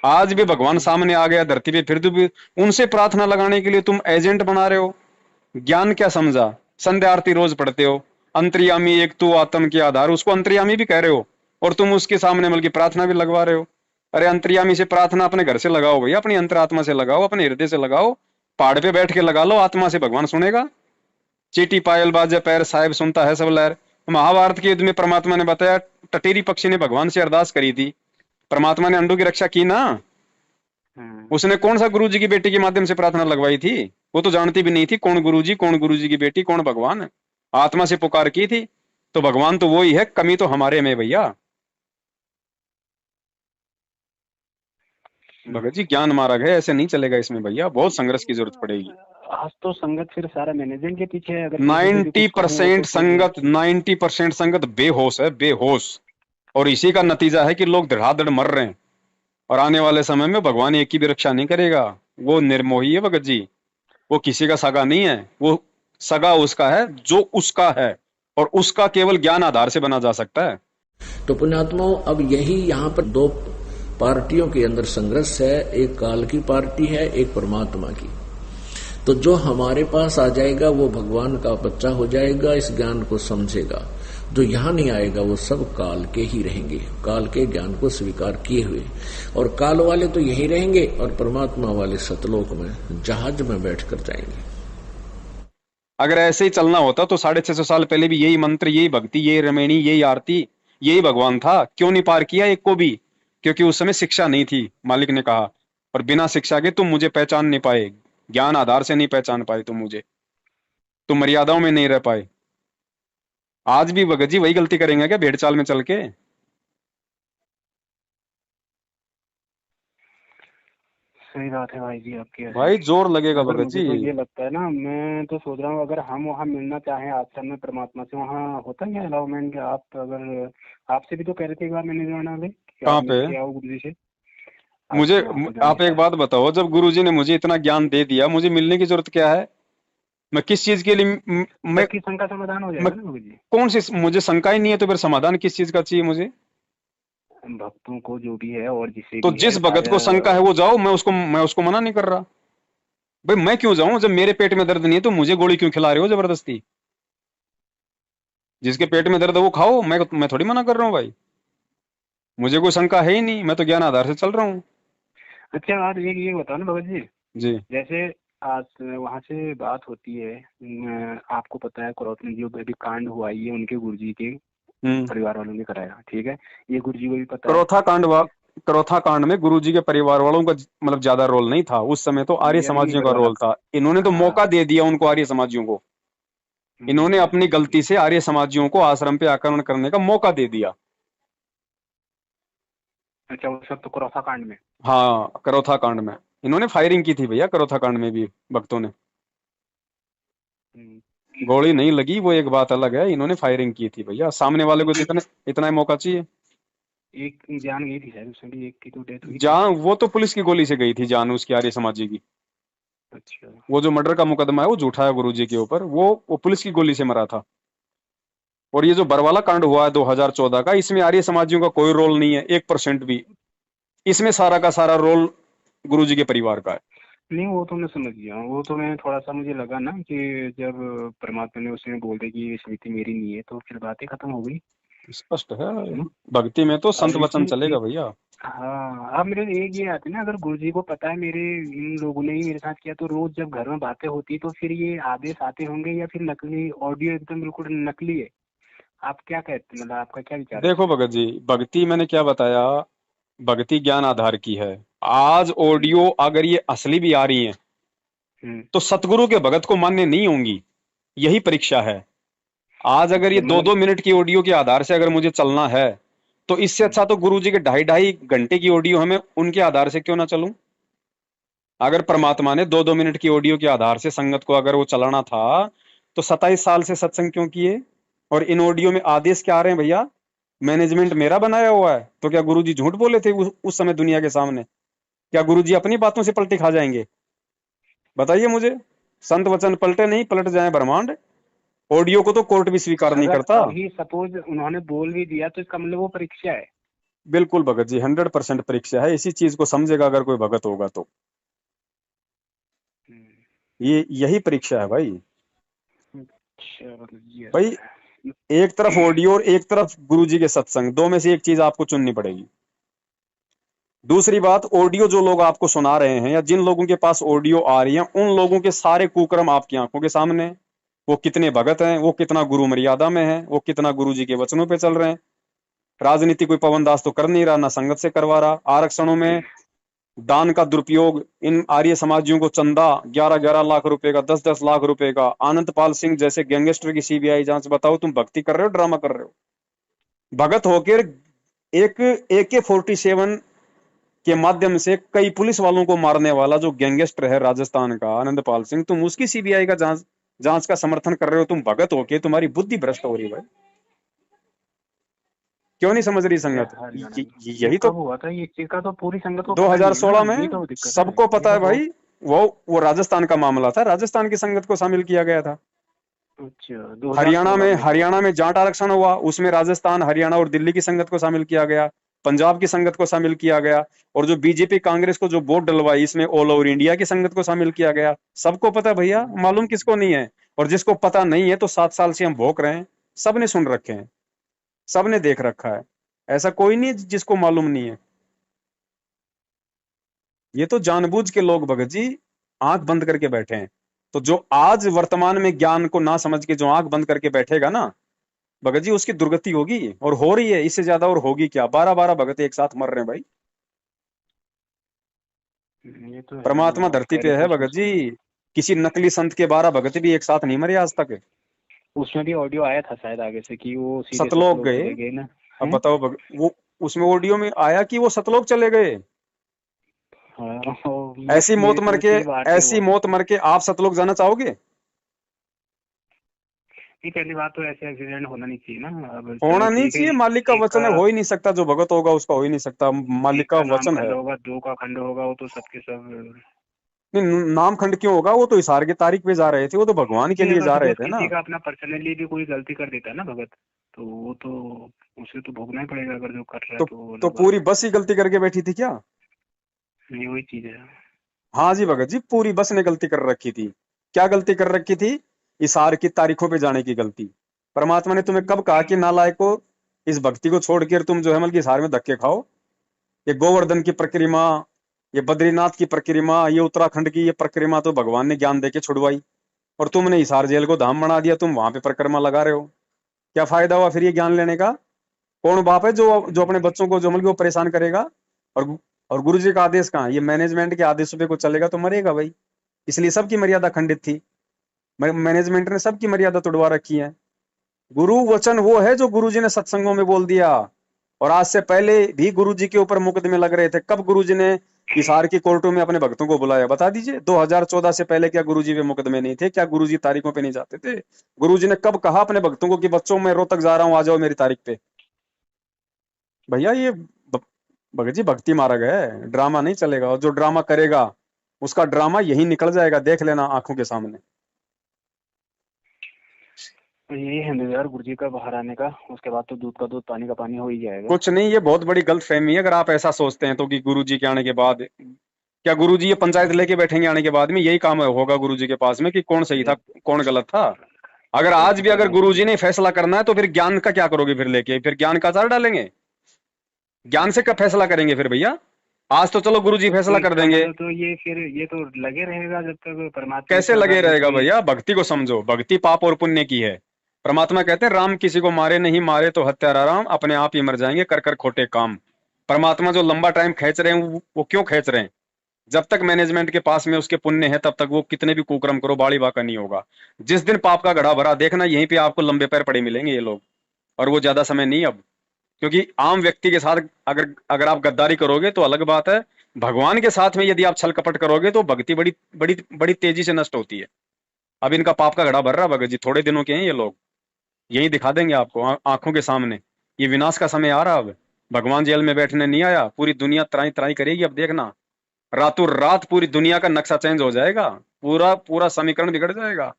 आज भी भगवान सामने आ गया धरती पे, फिर भी उनसे प्रार्थना लगाने के लिए तुम एजेंट बना रहे हो। ज्ञान क्या समझा? संध्या आरती रोज पढ़ते हो, अंतर्यामी एक तू आत्म के आधार, उसको अंतर्यामी भी कह रहे हो और तुम उसके सामने बल्कि प्रार्थना भी लगवा रहे हो। अरे अंतर्यामी से प्रार्थना अपने घर से लगाओ भैया, अपनी अंतरात्मा से लगाओ, अपने हृदय से लगाओ, पहाड़ पे बैठ के लगा लो, आत्मा से भगवान सुनेगा। चीटी पायल बाजे पैर साहिब सुनता है सब लहर। महाभारत के युद्ध में परमात्मा ने बताया, टटेरी पक्षी ने भगवान से अरदास करी थी, परमात्मा ने अंडों की रक्षा की ना। उसने कौन सा गुरुजी की बेटी के माध्यम से प्रार्थना लगवाई थी? वो तो जानती भी नहीं थी कौन गुरुजी, कौन गुरुजी की बेटी, कौन भगवान। आत्मा से पुकार की थी, तो भगवान तो वो ही है, कमी तो हमारे में भैया। भगत जी ज्ञान मार्ग है, ऐसे नहीं चलेगा इसमें भैया, बहुत संघर्ष की जरूरत पड़ेगी। आज तो संगत फिर सारा मैनेजमेंट के पीछे है। अगर 90% संगत, 90% संगत बेहोश है, बेहोश। और इसी का नतीजा है कि लोग धड़ाधड़ मर रहे हैं। और आने वाले समय में भगवान एक की भी रक्षा नहीं करेगा। वो निर्मोही है भगत जी, वो किसी का सगा नहीं है। वो सगा उसका है जो उसका है, और उसका केवल ज्ञान आधार से बना जा सकता है। तो पुण्यात्माओं, अब यही यहाँ पर दो पार्टियों के अंदर संघर्ष है, एक काल की पार्टी है, एक परमात्मा की। तो जो हमारे पास आ जाएगा वो भगवान का बच्चा हो जाएगा, इस ज्ञान को समझेगा। जो यहाँ नहीं आएगा वो सब काल के ही रहेंगे, काल के ज्ञान को स्वीकार किए हुए। और काल वाले तो यही रहेंगे और परमात्मा वाले सतलोक में जहाज में बैठ कर जाएंगे। अगर ऐसे ही चलना होता तो 650 साल पहले भी यही मंत्र, यही भक्ति, यही रमैनी, यही आरती, यही भगवान था। क्यों नहीं पार किया एक को भी? क्योंकि उस समय शिक्षा नहीं थी, मालिक ने कहा। और बिना शिक्षा के तुम मुझे पहचान नहीं पाए, ज्ञान आधार से नहीं पहचान पाए तुम मुझे, तुम मर्यादाओं में नहीं रह पाए। आज भी भगत जी वही गलती करेंगे क्या भेड़ चाल में चल के? सही बात है भाई जी आपकी। भाई जोर लगेगा भगत मुझे जी। तो ये लगता है ना, मैं तो सोच रहा हूँ अगर हम वहाँ मिलना चाहें आश्रम में परमात्मा से, वहाँ होता है अलाउमेंट? आप अगर, आपसे भी तो कह रहे थे एक बार मैंने जाना वाले, कहाँ पे? गुरु जी से मुझे आप एक बात बताओ, जब गुरुजी ने मुझे इतना ज्ञान दे दिया, मुझे मिलने की जरूरत क्या है? मैं किस चीज के लिए मैं शंका समाधान हो जाएगा ना गुरु जी। कौन सी, मुझे शंका ही नहीं है तो फिर समाधान किस चीज का चाहिए मुझे? भक्तों को जो भी है और जिसे तो जिस भगत को शंका है वो जाओ, मैं उसको मना नहीं कर रहा। भाई मैं क्यों जाऊं? जब मेरे पेट में दर्द नहीं है तो मुझे गोली क्यों खिला रहे हो जबरदस्ती? जिसके पेट में दर्द है वो खाओ, मैं थोड़ी मना कर रहा हूँ भाई। मुझे कोई शंका है ही नहीं, मैं तो ज्ञान आधार से चल रहा हूँ। अच्छा आप ये बताओ ना भगत जी, जैसे आज वहाँ से बात होती है, आपको पता है क्रोध में जो भी कांड हुआ ये उनके गुरुजी के परिवार वालों ने कराया, ठीक है, ये गुरुजी को भी पता है। क्रोथा कांड में गुरुजी के परिवार वालों का मतलब ज्यादा रोल नहीं था उस समय, तो आर्य समाजियों का रोल था। इन्होंने तो मौका दे दिया उनको, आर्य समाजियों को। इन्होंने अपनी गलती से आर्य समाजियों को आश्रम पे आक्रमण करने का मौका दे दिया। अच्छा वो सब तो क्रोथा कांड में? हाँ, क्रोथा कांड में इन्होंने फायरिंग की थी भैया। क्रोथा कांड में भी भक्तों ने, गोली नहीं लगी वो एक बात अलग है, इन्होंने फायरिंग की थी भैया। सामने वाले को इतना ही मौका चाहिए। एक जान गई थी शायद उसमें भी, एक की तो डेथ हुई। जान वो तो पुलिस की गोली से गई थी जान उसकी, आर्य समाजी की। अच्छा वो जो मर्डर का मुकदमा है वो झूठा है गुरुजी के ऊपर, वो पुलिस की गोली से मरा था। और ये जो बरवाला कांड हुआ है 2014 का, इसमें आर्य समाजियों का कोई रोल नहीं है 1% भी। इसमें सारा का सारा रोल गुरुजी के परिवार का है। नहीं वो तो मैं समझ गया, वो तो मैं थोड़ा सा मुझे लगा ना कि जब परमात्मा ने उसमें बोल दिया कि ये स्मृति मेरी नहीं है तो फिर बातें खत्म हो गई। स्पष्ट है, भक्ति में तो संत वचन चलेगा भैया। हाँ अब मेरे एक ये आती है ना, अगर गुरुजी को पता है मेरे इन लोगों ने ही मेरे साथ किया, तो रोज जब घर में बातें होती तो फिर ये आदेश आते होंगे या फिर नकली ऑडियो एकदम बिल्कुल नकली है? आप क्या कहते हैं, मतलब आपका क्या विचार है? देखो भगत जी, भक्ति मैंने क्या बताया, भक्ति ज्ञान आधार की है। आज ऑडियो अगर ये असली भी आ रही है तो सतगुरु के भगत को मान्य नहीं होंगी, यही परीक्षा है। आज अगर ये 2-2 मिनट की ऑडियो के आधार से अगर मुझे चलना है, तो इससे अच्छा तो गुरुजी के 2.5 घंटे की ऑडियो हमें उनके आधार से क्यों ना चलूं। अगर परमात्मा ने 2-2 मिनट की ऑडियो के आधार से संगत को अगर वो चलाना था, तो 27 साल से सत्संग क्यों किए? और इन ऑडियो में आदेश क्या आ रहे हैं भैया? मैनेजमेंट मेरा बनाया हुआ है। तो क्या गुरुजी झूठ बोले थे उस समय दुनिया के सामने? क्या गुरुजी अपनी बातों से पलटी खा जाएंगे? बताइए मुझे। संत वचन पलटे नहीं, पलट जाए ब्रह्मांड। ऑडियो को तो कोर्ट भी स्वीकार नहीं करता। अभी सपोज उन्होंने बोल भी दिया तो इसका मतलब वो परीक्षा है? बिल्कुल भगत जी, 100% परीक्षा है। इसी चीज को समझेगा अगर कोई भगत होगा तो। ये यही परीक्षा है भाई। भाई एक तरफ ऑडियो और एक तरफ गुरुजी के सत्संग, दो में से एक चीज आपको चुननी पड़ेगी। दूसरी बात, ऑडियो जो लोग आपको सुना रहे हैं या जिन लोगों के पास ऑडियो आ रही है, उन लोगों के सारे कुकर्म आपकी आंखों के सामने हैं। वो कितने भगत हैं, वो कितना गुरु मर्यादा में है, वो कितना गुरु जी के वचनों पे चल रहे हैं। राजनीति कोई पवन दास तो कर नहीं रहा, ना संगत से करवा रहा। आरक्षणों में दान का दुरुपयोग, इन आर्य समाजियों को चंदा 11-11 लाख रुपए का, 10-10 लाख रुपए का, आनंदपाल सिंह जैसे गैंगस्टर की सीबीआई जांच। बताओ तुम भक्ति कर रहे हो, ड्रामा कर रहे हो? भगत होकर एक AK-47 के माध्यम से कई पुलिस वालों को मारने वाला जो गैंगस्टर है राजस्थान का आनंदपाल सिंह, तुम उसकी सीबीआई का जांच का समर्थन कर रहे हो। तुम भगत होके, तुम्हारी बुद्धि भ्रष्ट हो रही है भाई। क्यों नहीं समझ रही संगत? यही तो हुआ था, ये चीज का तो पूरी संगत को 2016 में सबको पता है भाई। वो राजस्थान का मामला था, राजस्थान की संगत को शामिल किया गया था। अच्छा, हरियाणा में जाट आरक्षण हुआ, उसमें राजस्थान, हरियाणा और दिल्ली की संगत को शामिल किया गया, पंजाब की संगत को शामिल किया गया, और जो बीजेपी कांग्रेस को जो वोट डलवाई, इसमें ऑल ओवर इंडिया की संगत को शामिल किया गया। सबको पता है भैया, मालूम किसको नहीं है? और जिसको पता नहीं है तो 7 साल से हम भोंक रहे हैं, सबने सुन रखे हैं, सबने देख रखा है। ऐसा कोई नहीं जिसको मालूम नहीं है। ये तो जानबूझ के लोग भगत जी आंख बंद करके बैठे हैं। तो जो आज वर्तमान में ज्ञान को ना समझ के जो आंख बंद करके बैठेगा ना भगत जी, उसकी दुर्गति होगी, और हो रही है, इससे ज्यादा और होगी क्या। 12-12 भगत एक साथ मर रहे हैं भाई। ये तो परमात्मा धरती पे है भगत जी, किसी नकली संत के 12 भगत भी एक साथ नहीं मरे आज तक। उसमें भी ऑडियो आया था शायद आगे से कि वो सीधे सतलोक गए ना। अब बताओ वो उसमें ऑडियो में आया कि वो सतलोक चले गए। ऐसी मौत मर के आप सतलोक जाना चाहोगे? पहली बात तो ऐसे एक्सीडेंट होना नहीं चाहिए ना। होना नहीं चाहिए, मालिक का वचन है, हो ही नहीं सकता। जो भगत होगा उसका हो ही नहीं सकता, मालिक का वचन है। होगा, 2 का खंड होगा, वो तो सबके सब। नहीं, नाम खंड क्यों होगा? वो तो हिसार की तारीख पे जा रहे थे, वो तो भगवान के लिए जा रहे थे ना। किसी का अपना पर्सनली भी कोई गलती कर देता है ना भगत, तो वो तो उसे तो भोगना ही पड़ेगा अगर जो कर रहा है। तो पूरी बस ही गलती करके बैठी थी क्या? नहीं, वही चीज है। हाँ जी भगत जी, पूरी बस ने गलती कर रखी थी। क्या गलती कर रखी थी? हिसार की तारीखों पे जाने की गलती। परमात्मा ने तुम्हें कब कहा कि नालायक को, इस भक्ति को छोड़कर तुम जो है मतलब हिसार में धक्के खाओ? ये गोवर्धन की परिक्रमा, ये बद्रीनाथ की परिक्रमा, ये उत्तराखंड की ये परिक्रमा तो भगवान ने ज्ञान देके छुड़वाई, और तुमने हिसार जेल को धाम बना दिया। तुम वहां पे परिक्रमा लगा रहे हो, क्या फायदा हुआ फिर ये ज्ञान लेने का? कौन बाप है जो अपने बच्चों को जो मतलब वो परेशान करेगा? और गुरु जी का आदेश कहाँ? ये मैनेजमेंट के आदेशों पे को चलेगा तो मरेगा भाई। इसलिए सबकी मर्यादा खंडित थी, मैनेजमेंट ने सबकी मर्यादा तोड़वा रखी है। गुरु वचन वो है जो गुरुजी ने सत्संगों में बोल दिया। और आज से पहले भी गुरुजी के ऊपर मुकदमे लग रहे थे। कब गुरुजी ने हिसार की कोर्टों में अपने भक्तों को बुलाया? बता दीजिए। 2014 से पहले क्या गुरुजी पे मुकदमे नहीं थे? क्या गुरुजी तारीखों पे नहीं जाते थे? गुरुजी ने कब कहा अपने भक्तों को कि बच्चों मैं रोहतक जा रहा हूं, आ जाओ मेरी तारीख पे? भैया ये भगत जी भक्ति मार्ग है, ड्रामा नहीं चलेगा। और जो ड्रामा करेगा उसका ड्रामा यही निकल जाएगा, देख लेना आंखों के सामने। तो यही है यार गुरुजी का बाहर आने का, उसके बाद तो दूध का दूध पानी का पानी हो ही जाएगा। कुछ नहीं, ये बहुत बड़ी गलतफहमी है अगर आप ऐसा सोचते हैं तो, कि गुरुजी के आने के बाद क्या गुरुजी ये पंचायत लेके बैठेंगे आने के बाद में? यही काम होगा गुरुजी के पास में कि कौन सही था कौन गलत था। अगर आज भी अगर गुरुजी ने फैसला करना है तो फिर ज्ञान का क्या करोगे? फिर लेके फिर ज्ञान का अचार डालेंगे? ज्ञान से कब फैसला करेंगे फिर भैया? आज तो चलो गुरुजी फैसला कर देंगे, तो ये तो लगे रहेगा जब तक परमात्मा। कैसे लगे रहेगा भैया? भक्ति को समझो, भक्ति पाप और पुण्य की है। परमात्मा कहते हैं राम किसी को मारे नहीं, मारे तो हत्यारा राम, अपने आप ही मर जाएंगे कर कर खोटे काम। परमात्मा जो लंबा टाइम खींच रहे हैं वो क्यों खींच रहे हैं? जब तक मैनेजमेंट के पास में उसके पुण्य है तब तक वो कितने भी कुकर्म करो बाड़ी बाका नहीं होगा। जिस दिन पाप का घड़ा भरा देखना, यहीं पे आपको लंबे पैर पड़े मिलेंगे ये लोग। और वो ज्यादा समय नहीं अब, क्योंकि आम व्यक्ति के साथ अगर आप गद्दारी करोगे तो अलग बात है। भगवान के साथ में यदि आप छल कपट करोगे तो भक्ति बड़ी बड़ी बड़ी तेजी से नष्ट होती है। अब इनका पाप का घड़ा भर रहा भगत जी, थोड़े दिनों के हैं ये लोग, यही दिखा देंगे आपको आंखों के सामने। ये विनाश का समय आ रहा। अब भगवान जेल में बैठने नहीं आया, पूरी दुनिया त्राई त्राई करेगी। अब देखना, रातों रात पूरी दुनिया का नक्शा चेंज हो जाएगा, पूरा समीकरण बिगड़ जाएगा।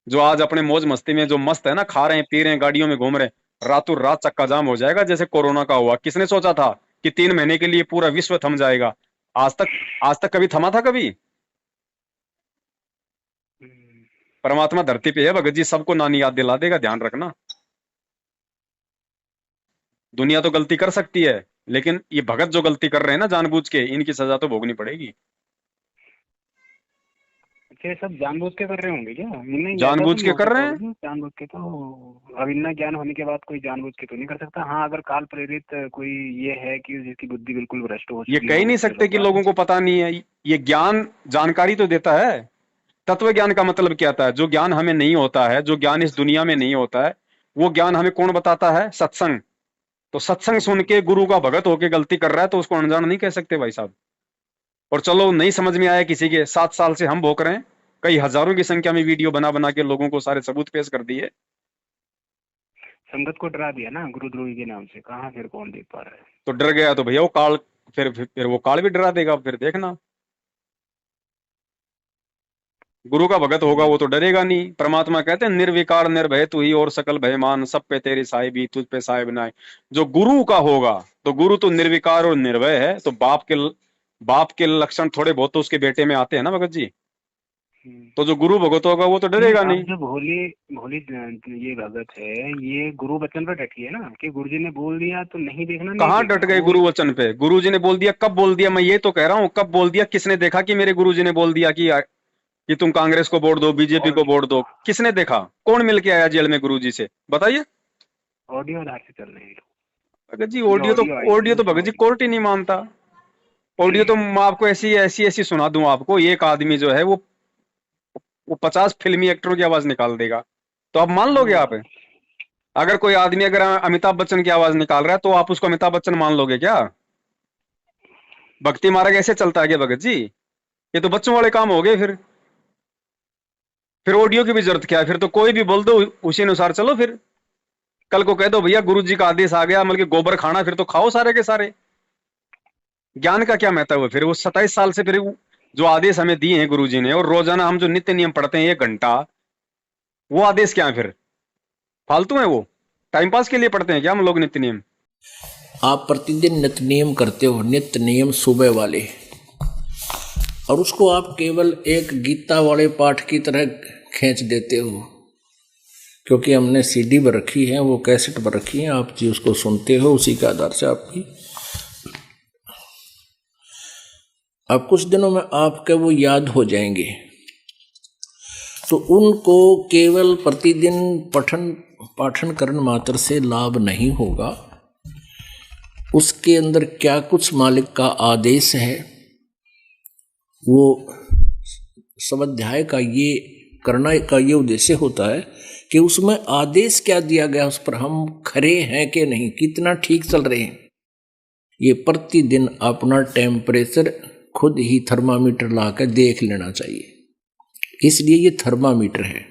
जो आज अपने मौज मस्ती में जो मस्त है ना, खा रहे हैं पी रहे हैं गाड़ियों में घूम रहे हैं, रातों रात चक्का जाम हो जाएगा जैसे कोरोना का हुआ। किसने सोचा था कि 3 महीने के लिए पूरा विश्व थम जाएगा? आज तक कभी थमा था कभी? परमात्मा धरती पे है भगत जी, सबको नानी याद दिला देगा, ध्यान रखना। दुनिया तो गलती कर सकती है, लेकिन ये भगत जो गलती कर रहे हैं ना जानबूझ के, इनकी सजा तो भोगनी पड़ेगी। अच्छा, ये सब जानबूझ के कर रहे होंगे क्या? नहीं, ऐसा तो जानबूझ नहीं के हो कर सकता रहे हैं। बाबूजी, जानबूझ के तो अब इतना ज्ञान होने के बाद कोई जानबूझ के तो नहीं कर सकता। हाँ, अगर काल प्रेरित कोई ये है कि जिसकी बुद्धि बिल्कुल भ्रष्ट हो ये चुकी कह ही हो, नहीं उसके सकते कि बाद लोगों को पता नहीं है। ये ज्ञान जानकारी तो देता है। तत्व ज्ञान का मतलब क्या होता है? जो ज्ञान हमें नहीं होता है, जो ज्ञान इस दुनिया में नहीं होता है, वो ज्ञान हमें कौन बताता है? सत्संग। तो सत्संग सुन के गुरु का भगत होके गलती कर रहा है तो उसको अनजान नहीं कह सकते भाई साहब। और चलो नहीं समझ में आया किसी के, 7 साल से हम भोग रहे हैं, कई हजारों की संख्या में वीडियो बना बना के लोगों को सारे सबूत पेश कर दिए। संगत को डरा दिया ना गुरुद्रोही के नाम से, कहाँ फिर कौन देख पा रहा है? तो डर गया तो भैया वो काल, फिर वो काल भी डरा देगा, फिर देखना। गुरु का भगत होगा वो तो डरेगा नहीं। परमात्मा कहते हैं निर्विकार निर्भय तू ही और सकल भय मान, सब पे तेरी साहिबी तुझ पे साहिब नाय। जो गुरु का होगा, तो गुरु तो निर्विकार और निर्भय है, तो बाप के लक्षण थोड़े बहुत तो उसके बेटे में आते हैं ना भगत जी। तो जो गुरु भगत होगा वो तो डरेगा अब नहीं। जो भोली भोली ये भगत है, ये गुरु वचन पर डटी है ना कि गुरुजी ने बोल दिया तो नहीं देखना, नहीं कहाँ देखना डट गए वो। गुरु वचन पे? गुरु जी ने बोल दिया, कब बोल दिया? मैं ये तो कह रहा हूँ, कब बोल दिया? किसने देखा कि मेरे गुरु जी ने बोल दिया कि तुम कांग्रेस को वोट दो, बीजेपी को वोट दो? किसने देखा? कौन मिल के आया जेल में गुरु जी से? बताइए। ऑडियो आधार से चल रहे हैं भगत जी जो ऑडियो तो, ऑडियो आई है ऑडियो ना, तो भगत जी कोर्ट ही नहीं मानता। ऑडियो तो मैं आपको ऐसी ऐसी ऐसी सुना दूं आपको, एक आदमी जो है वो 50 फिल्मी एक्टरों की आवाज निकाल देगा, तो आप मान लोगे? आप अगर कोई आदमी अगर अमिताभ बच्चन की आवाज निकाल रहा है तो आप उसको अमिताभ बच्चन मान लोगे क्या? भक्ति मार्ग ऐसे चलता है क्या भगत जी? ये तो बच्चों वाले काम हो गए। फिर ऑडियो की भी जरूरत क्या है? फिर तो कोई भी बोल दो, उसी अनुसार चलो। फिर कल को कह दो भैया गुरु जी का आदेश आ गया, मतलब कि गोबर खाना, फिर तो खाओ सारे के सारे। ज्ञान का क्या महत्व है? फिर वो 27 साल से फिर जो आदेश हमें दिए हैं गुरु जी ने, और रोजाना हम जो नित्य नियम पढ़ते हैं 1 घंटा, वो आदेश क्या है? फिर फालतू है वो? टाइम पास के लिए पढ़ते हैं क्या हम लोग नित्य नियम? आप प्रतिदिन नित्य नियम करते हो, नित्य नियम सुबह वाले, और उसको आप केवल एक गीता वाले पाठ की तरह खींच देते हो, क्योंकि हमने सीडी पर रखी है, वो कैसेट पर रखी है, आप जी उसको सुनते हो, उसी के आधार से आपकी अब कुछ दिनों में आपके वो याद हो जाएंगे। तो उनको केवल प्रतिदिन पाठन करने मात्र से लाभ नहीं होगा, उसके अंदर क्या कुछ मालिक का आदेश है, वो स्वाध्याय का ये करना का ये उद्देश्य होता है कि उसमें आदेश क्या दिया गया, उस पर हम खरे हैं कि नहीं, कितना ठीक चल रहे हैं। ये प्रतिदिन अपना टेम्परेचर खुद ही थर्मामीटर ला कर देख लेना चाहिए, इसलिए ये थर्मामीटर है।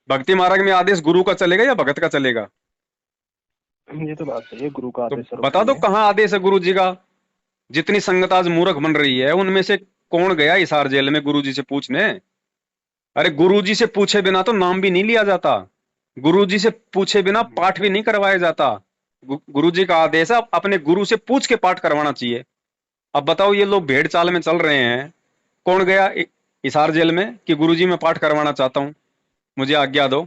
भक्ति मार्ग में आदेश गुरु का चलेगा या भगत का चलेगा? ये तो बात सही है, गुरु का तो आदेश बता दो कहाँ आदेश है गुरु जी का? जितनी संगत आज मूर्ख बन रही है, उनमें से कौन गया हिसार जेल में गुरु जी से पूछने? अरे गुरु जी से पूछे बिना तो नाम भी नहीं लिया जाता, गुरु जी से पूछे बिना पाठ भी नहीं करवाया जाता। गुरु जी का आदेश है, अपने गुरु से पूछ के पाठ करवाना चाहिए। अब बताओ, ये लोग भेड़ चाल में चल रहे हैं, कौन गया हिसार जेल में कि गुरु जी मैं पाठ करवाना चाहता हूं, मुझे आज्ञा दो?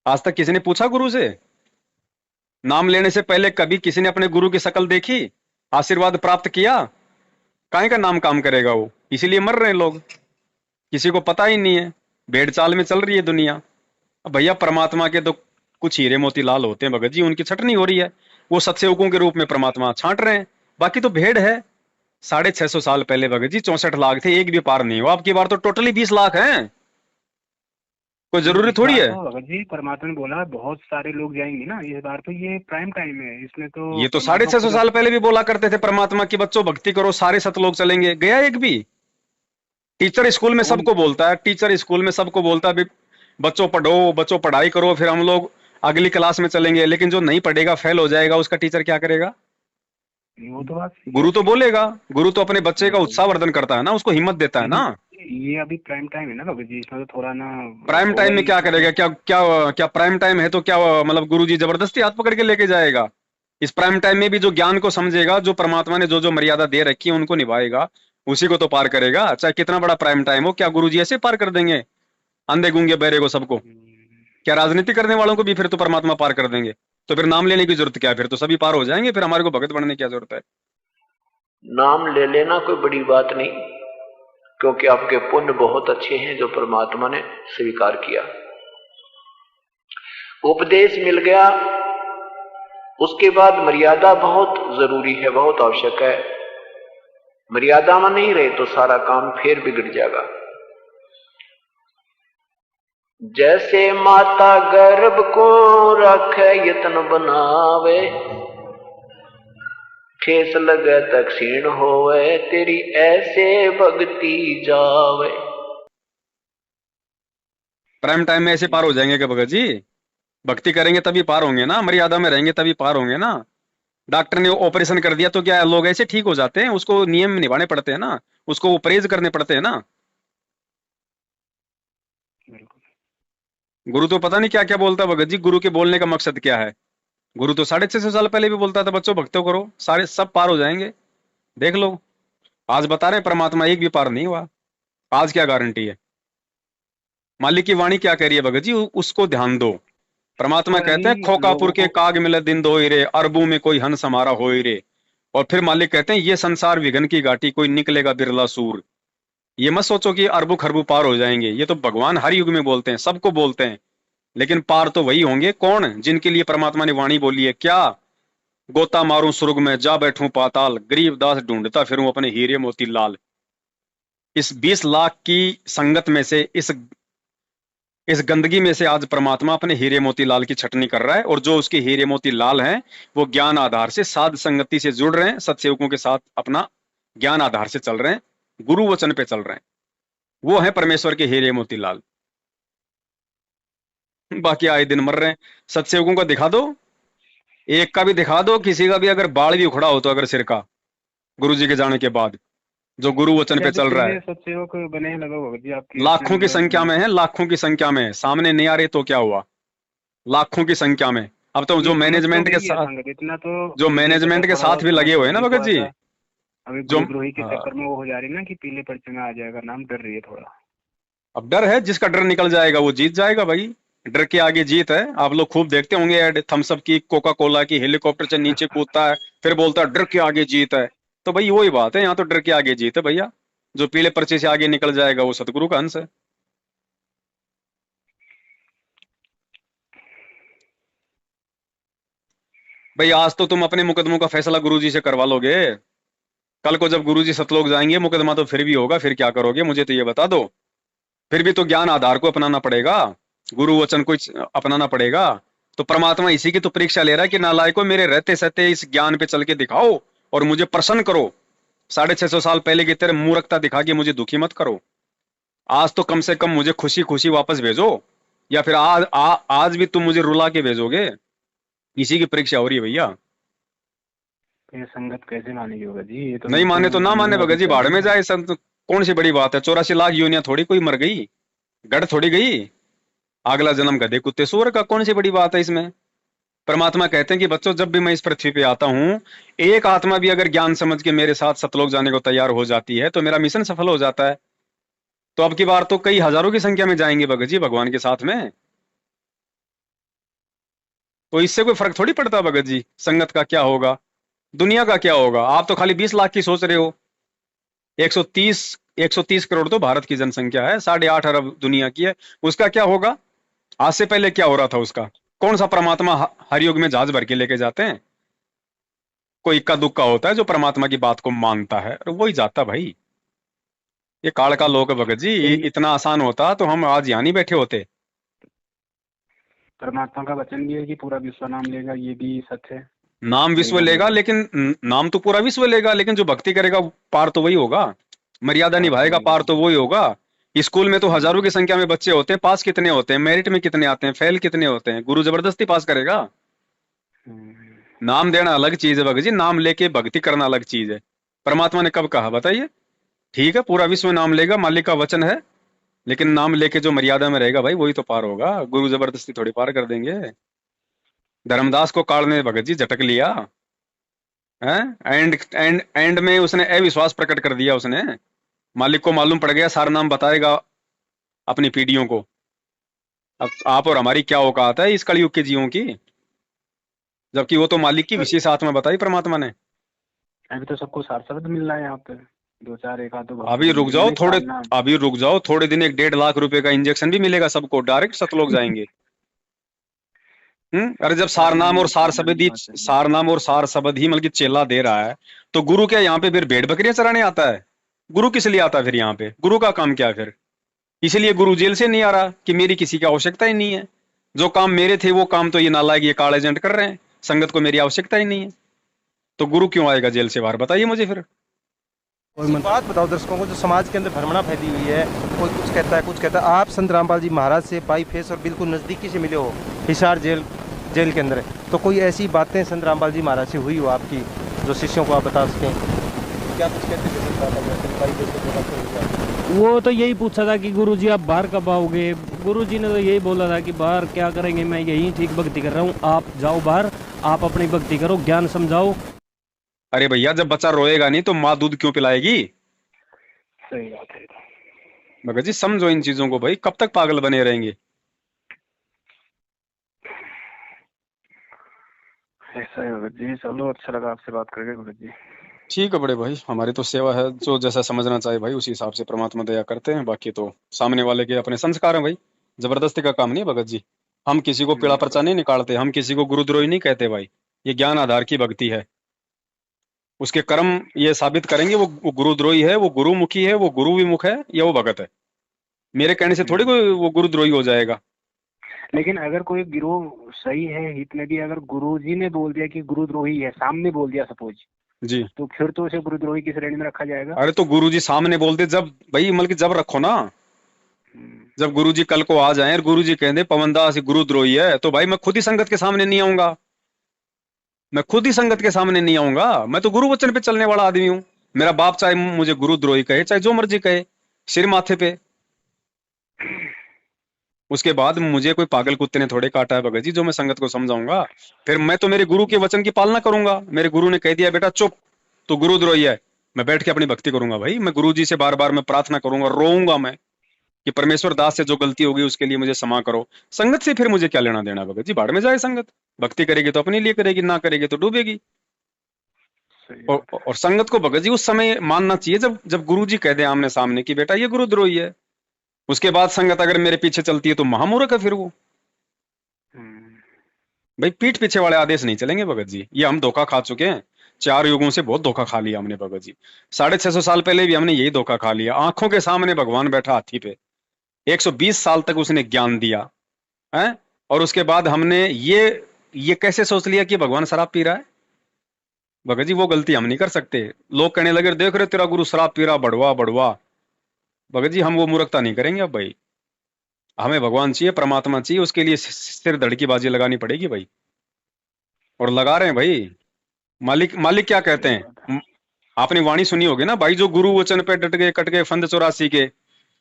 आज तक किसी ने पूछा गुरु से? नाम लेने से पहले कभी किसी ने अपने गुरु की शक्ल देखी, आशीर्वाद प्राप्त किया? काहे का नाम काम करेगा वो? इसीलिए मर रहे हैं लोग, किसी को पता ही नहीं है, भेड़ चाल में चल रही है दुनिया। अब भैया परमात्मा के तो कुछ हीरे मोती लाल होते हैं भगत जी, उनकी छटनी हो रही है, वो सत्सेवकों के रूप में परमात्मा छांट रहे हैं, बाकी तो भेड़ है। 650 साल पहले भगत जी 64 लाख थे, एक भी पार नहीं हुआ। अब की बार तो टोटली 20 लाख हैं, कोई जरूरी थोड़ी है। भगत जी परमात्मा ने बोला बहुत सारे लोग जाएंगे ना, इस बार तो ये प्राइम टाइम है, इसमें तो ये तो 650 साल पहले भी बोला करते थे परमात्मा की बच्चों भक्ति करो सारे सतलोक चलेंगे, गया एक भी? टीचर स्कूल में सबको बोलता है, टीचर स्कूल में सबको बोलता है बच्चों पढ़ो, बच्चों पढ़ाई करो, फिर हम लोग अगली क्लास में चलेंगे, लेकिन जो नहीं पढ़ेगा फेल हो जाएगा, उसका टीचर क्या करेगा? वो तो बात गुरु तो बोलेगा, गुरु तो अपने बच्चे का उत्साहवर्धन करता है ना, उसको हिम्मत देता है ना। ये अभी प्राइम टाइम है ना भगत जी, इसमें तो थोड़ा ना प्राइम टाइम में क्या करेगा? क्या क्या क्या प्राइम टाइम है तो क्या मतलब गुरु जी जबरदस्ती हाथ पकड़ के लेके जाएगा? इस प्राइम टाइम में भी जो ज्ञान को समझेगा, जो परमात्मा ने जो जो मर्यादा दे रखी है उनको निभाएगा, उसी को तो पार करेगा, चाहे कितना बड़ा प्राइम टाइम हो। क्या गुरु जी ऐसे पार कर देंगे अंधे गूंगे बहरे को सबको? क्या राजनीति करने वालों को भी फिर तो परमात्मा पार कर देंगे? तो फिर नाम लेने की जरूरत क्या है? फिर तो सभी पार हो जाएंगे, फिर हमारे को भगत बनने की क्या जरूरत है? नाम ले लेना कोई बड़ी बात नहीं, क्योंकि आपके पुण्य बहुत अच्छे हैं जो परमात्मा ने स्वीकार किया। उपदेश मिल गया, उसके बाद मर्यादा बहुत जरूरी है, बहुत आवश्यक है। मर्यादा में नहीं रहे तो सारा काम फिर बिगड़ जाएगा। जैसे माता गर्भ को रखे यत्न बनावे, ठेस लगे तक क्षीण होवे, तेरी ऐसे भक्ति जावे। प्राइम टाइम में ऐसे पार हो जाएंगे क्या भगत जी? भक्ति करेंगे तभी पार होंगे ना, मर्यादा में रहेंगे तभी पार होंगे ना। डॉक्टर ने ऑपरेशन कर दिया तो क्या लोग ऐसे ठीक हो जाते हैं? उसको नियम निभाने पड़ते हैं ना, उसको वो परहेज करने पड़ते हैं ना। गुरु तो पता नहीं क्या क्या बोलता भगत जी। गुरु के बोलने का मकसद क्या है? गुरु तो 650 साल पहले भी बोलता था, बच्चों भक्तों करो, सारे सब पार हो जाएंगे। देख लो, आज बता रहे हैं परमात्मा एक भी पार नहीं हुआ। आज क्या गारंटी है? मालिक की वाणी क्या कह रही है भगत जी? उसको ध्यान दो। परमात्मा कहते हैं खोकापुर के काग मिले दिन दो रे, अरबों में कोई हंस हमारा हो रे। और फिर मालिक कहते हैं ये संसार विघन की घाटी, कोई निकलेगा बिरला सूर। ये मत सोचो कि अरबों खरबों पार हो जाएंगे। ये तो भगवान हर युग में बोलते हैं, सबको बोलते हैं, लेकिन पार तो वही होंगे कौन जिनके लिए परमात्मा ने वाणी बोली है। क्या? गोता मारूं सुर्ग में, जा बैठूं पाताल, गरीब दास ढूंढता फिरूं अपने हीरे मोती लाल। इस 20 लाख की संगत में से, इस गंदगी में से आज परमात्मा अपने हीरे मोती लाल की छटनी कर रहा है। और जो उसके हीरे मोती लाल हैं वो ज्ञान आधार से साध संगति से जुड़ रहे हैं, सत्सेवकों के साथ अपना ज्ञान आधार से चल रहे हैं, गुरु वचन पे चल रहे हैं। वो है परमेश्वर के हीरे मोती लाल। बाकी आए दिन मर रहे हैं। सत्सेवकों का दिखा दो, एक का भी दिखा दो, किसी का भी अगर बाल भी उखड़ा हो तो अगर सिर का, गुरु जी के जाने के बाद, जो गुरु वचन पे चल रहा है। सत्सेवक बने हैं लगभग जी आपके लाखों की संख्या में है, लाखों की संख्या में है। सामने नहीं आ रहे तो क्या हुआ? लाखों की संख्या में। अब तो जो मैनेजमेंट के साथ, इतना तो जो मैनेजमेंट के साथ भी लगे हुए हैं ना भगत जी, अभी जो गुरुद्रोही के चक्कर में वो हो जा रही है ना कि पीले पर्चे में आ जाएगा नाम, डर रही है थोड़ा। अब डर है, जिसका डर निकल जाएगा वो जीत जाएगा भाई। डर के आगे जीत है। आप लोग खूब देखते होंगे ऐड, थम्सअप की, कोका कोला की, हेलीकॉप्टर से नीचे कूदता है फिर बोलता है डर के आगे जीत है। तो भाई वही बात है, यहाँ तो डर के आगे जीत है भैया। जो पीले पर्चे से आगे निकल जाएगा वो सतगुरु का अंश है। भाई आज तो तुम अपने मुकदमों का फैसला गुरुजी से करवा लोगे, कल को जब गुरुजी सतलोक जाएंगे मुकदमा तो फिर भी होगा, फिर क्या करोगे मुझे तो ये बता दो। फिर भी तो ज्ञान आधार को अपनाना पड़ेगा, गुरु वचन को अपनाना पड़ेगा। तो परमात्मा इसी की तो परीक्षा ले रहा है कि नालायकों मेरे रहते सहते इस ज्ञान पे चल के दिखाओ और मुझे प्रसन्न करो। 650 साल पहले की तेरे मूर्खता दिखा के मुझे दुखी मत करो। आज तो कम से कम मुझे खुशी खुशी वापस भेजो, या फिर आज भी तुम मुझे रुला के भेजोगे। इसी की परीक्षा हो रही है भैया। ये संगत कैसे मानेगी भगत जी? ये तो नहीं माने तो ना माने भगत जी, भाड़ में जाए सब। तो कौन सी बड़ी बात है? 84 लाख योनियां थोड़ी कोई मर गई, गढ़ थोड़ी गई। अगला जन्म गधे कुत्ते सूअर का, कौन सी बड़ी बात है इसमें? परमात्मा कहते हैं कि बच्चों जब भी मैं इस पृथ्वी पे आता हूं, एक आत्मा भी अगर ज्ञान समझ के मेरे साथ सतलोक जाने को तैयार हो जाती है तो मेरा मिशन सफल हो जाता है। तो अब की बार तो कई हजारों की संख्या में जाएंगे भगत जी भगवान के साथ में। तो इससे कोई फर्क थोड़ी पड़ता भगत जी, संगत का क्या होगा, दुनिया का क्या होगा। आप तो खाली 20 लाख की सोच रहे हो। 130 करोड़ तो भारत की जनसंख्या है, 8.5 अरब दुनिया की है। उसका क्या होगा? आज से पहले क्या हो रहा था उसका? कौन सा परमात्मा हर युग में जहाज भर के लेके जाते हैं? कोई इक्का दुक्का होता है जो परमात्मा की बात को मानता है और वही जाता भाई। ये काल का लोक है भगत जी, इतना आसान होता तो हम आज यहाँ नहीं बैठे होते। परमात्मा का वचन भी है कि पूरा विश्व नाम लेगा, ये भी सच है। नाम विश्व लेगा, लेकिन नाम तो पूरा विश्व लेगा, लेकिन जो भक्ति करेगा पार तो वही होगा, मर्यादा निभाएगा पार तो वही होगा। स्कूल में तो हजारों की संख्या में बच्चे होते हैं, पास कितने होते हैं, मेरिट में कितने आते हैं, फेल कितने होते हैं? गुरु जबरदस्ती पास करेगा? नाम देना अलग चीज है भगत जी, नाम लेके भक्ति करना अलग चीज है। परमात्मा ने कब कहा बताइए? ठीक है पूरा विश्व नाम लेगा, मालिक का वचन है, लेकिन नाम लेके जो मर्यादा में रहेगा भाई वही तो पार होगा। गुरु जबरदस्ती थोड़ी पार कर देंगे। धर्मदास को काल ने भगत जी झटक लिया है, एंड में उसने अविश्वास प्रकट कर दिया। उसने, मालिक को मालूम पड़ गया सारा नाम बताएगा अपनी पीढ़ियों को, अब आप और हमारी क्या औकात है इस कलयुग के जीवों की, जबकि वो तो मालिक की तो विशेष आत्मा बताई परमात्मा ने। अभी तो सबको सार शब्द मिल रहा है यहाँ पे, दो चार एक आध दो भक्त अभी को रुक मिल जाओ रहे थोड़े, सार नाम। अभी रुक जाओ थोड़े दिन, 1.5 लाख रुपए का इंजेक्शन भी मिलेगा सबको, डायरेक्ट सतलोक जाएंगे। अरे जब सार सारनाम नाम और सार सार नाम शब्द की ही, बात चल रही है। सारनाम और सार शब्द ही मतलब चेला दे रहा है, तो गुरु क्या यहाँ पे फिर भेड़ बकरियां चराने आता है? गुरु किस लिए आता है फिर यहाँ पे? गुरु का काम क्या है फिर? इसीलिए गुरु जेल से नहीं आ रहा कि मेरी किसी की आवश्यकता ही नहीं है। जो काम मेरे थे वो काम तो ये नालायक ये काल एजेंट कर रहे हैं, संगत को मेरी आवश्यकता ही नहीं है, तो गुरु क्यों आएगा जेल से बाहर? बताइए मुझे फिर। बात बताओ दर्शकों को, जो समाज के अंदर भ्रमणा फैली हुई है, कोई कुछ कहता है कुछ कहता है। आप संत रामपाल जी महाराज से बाई फेस और बिल्कुल नज़दीकी से मिले हो, हिसार जेल के अंदर, तो कोई ऐसी बातें संत रामपाल जी महाराज से हुई हो आपकी जो शिष्यों को आप बता सकें? क्या कुछ कहते थे संत रामपाल जी बाई फेस से? वो तो यही पूछा था कि गुरुजी आप बाहर कब आओगे। गुरुजी ने तो यही बोला था कि बाहर क्या करेंगे, मैं यही ठीक भक्ति कर रहा हूँ, आप जाओ बाहर, आप अपनी भक्ति करो, ज्ञान समझाओ। अरे भैया जब बच्चा रोएगा नहीं तो माँ दूध क्यों पिलाएगी? सही बात है। भगत जी समझो इन चीजों को भाई, कब तक पागल बने रहेंगे? ऐसा है भगत जी। चलो अच्छा लगा आपसे बात करके भगत जी। ठीक है बड़े भाई, हमारी तो सेवा है, जो जैसा समझना चाहे भाई उसी हिसाब से परमात्मा दया करते हैं, बाकी तो सामने वाले के अपने संस्कार हैं भाई, जबरदस्ती का काम नहीं है भगत जी। हम किसी को पीड़ा पर्चा नहीं निकालते, हम किसी को गुरुद्रोही नहीं कहते भाई, ये ज्ञान आधार की भक्ति है। उसके कर्म ये साबित करेंगे वो गुरुद्रोही है, वो गुरुमुखी है, वो गुरु विमुख है, या वो भगत है। मेरे कहने से थोड़ी कोई वो गुरुद्रोही हो जाएगा। लेकिन अगर कोई गिरोह सही है हित में भी, अगर गुरुजी ने बोल दिया कि गुरुद्रोही है, सामने बोल दिया सपोज, जी तो फिर तो उसे गुरुद्रोही की श्रेणी में रखा जाएगा। अरे तो गुरुजी सामने बोलते जब भाई, मतलब कि जब रखो ना, जब गुरुजी कल को आ जाए और गुरुजी कह दे पवनदास गुरुद्रोही है, तो भाई मैं खुद ही संगत के सामने नहीं आऊंगा, मैं खुद ही संगत के सामने नहीं आऊंगा। मैं तो गुरु वचन पे चलने वाला आदमी हूं। मेरा बाप चाहे मुझे गुरुद्रोही कहे, चाहे जो मर्जी कहे, सिर माथे पे। उसके बाद मुझे कोई पागल कुत्ते ने थोड़े काटा है भगत जी जो मैं संगत को समझाऊंगा? फिर मैं तो मेरे गुरु के वचन की पालना करूंगा। मेरे गुरु ने कह दिया बेटा चुप, तो गुरुद्रोही है, मैं बैठ के अपनी भक्ति करूंगा भाई। मैं गुरु जी से बार बार मैं प्रार्थना करूंगा, रोऊंगा मैं कि परमेश्वर दास से जो गलती होगी उसके लिए मुझे क्षमा करो। संगत से फिर मुझे क्या लेना देना भगत जी? भाड़ में जाए संगत। भक्ति करेगी तो अपने लिए करेगी, ना करेगी तो डूबेगी। और संगत को भगत जी उस समय मानना चाहिए जब गुरु जी कह दे आमने सामने कि बेटा ये गुरुद्रोही है। उसके बाद संगत अगर मेरे पीछे चलती है तो महामूर्ख है फिर वो। भाई पीठ पीछे वाले आदेश नहीं चलेंगे भगत जी, ये हम धोखा खा चुके हैं। 4 युगों से बहुत धोखा खा लिया हमने भगत जी। 650 साल पहले भी हमने यही धोखा खा लिया। आंखों के सामने भगवान बैठा हाथी पे, 120 साल तक उसने ज्ञान दिया है, और उसके बाद हमने ये कैसे सोच लिया कि भगवान शराब पी रहा है? भगत जी वो गलती हम नहीं कर सकते। लोग कहने लगे देख रहे तेरा गुरु शराब पी रहा, बढ़वा बढ़वा। भगत जी हम वो मूर्खता नहीं करेंगे अब भाई। हमें भगवान चाहिए, परमात्मा चाहिए, उसके लिए सिर धड़ की बाजी लगानी पड़ेगी भाई, और लगा रहे हैं भाई। मालिक मालिक क्या कहते हैं? आपने वाणी सुनी होगी ना, भाई जो गुरु वचन पे डट गए कट गए फंद 84 के।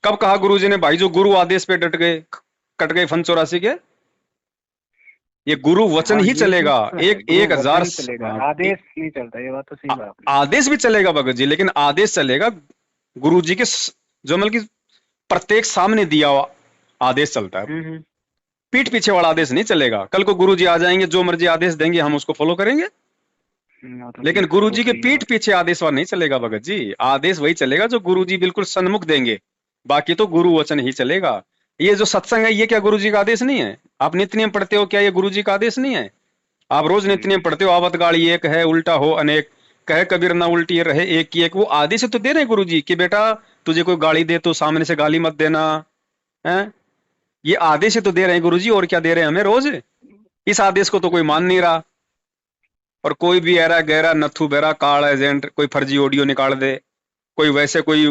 कब कहा गुरुजी ने? भाई जो गुरु आदेश पे डट गए कट गए फंद 84 के। ये गुरु वचन ही चलेगा। 1000 आदेश नहीं चलता, ये बात तो सही बात। आदेश भी चलेगा भगत जी, लेकिन आदेश चलेगा गुरु जी के जो मतलब कि प्रत्येक सामने दिया हुआ आदेश चलता है। पीठ पीछे वाला आदेश नहीं चलेगा। कल को गुरु जी आ जाएंगे, जो मर्जी आदेश देंगे हम उसको फॉलो करेंगे, लेकिन गुरु जी के पीठ पीछे आदेश वाला नहीं चलेगा भगत जी। आदेश वही चलेगा जो गुरु जी बिल्कुल सन्मुख देंगे, बाकी तो गुरु वचन ही चलेगा। ये जो सत्संग है ये क्या गुरु जी का आदेश नहीं है? आप नित्य नियम पढ़ते हो, क्या ये गुरु जी का आदेश नहीं है? आप रोज नित्य नियम पढ़ते हो, आवत गाड़ी एक है उल्टा हो अनेक, कहे कबीर ना उल्टी रहे एक की एक। वो आदेश तो दे रहे हैं गुरु जी कि बेटा तुझे कोई गाली दे तो सामने से गाली मत देना है। ये आदेश तो दे रहे हैं गुरु जी, और क्या दे रहे हैं हमें रोज? इस आदेश को तो कोई मान नहीं रहा। और कोई भी ऐरा गहरा नथु बेरा काल एजेंट कोई फर्जी ऑडियो निकाल दे, कोई वैसे कोई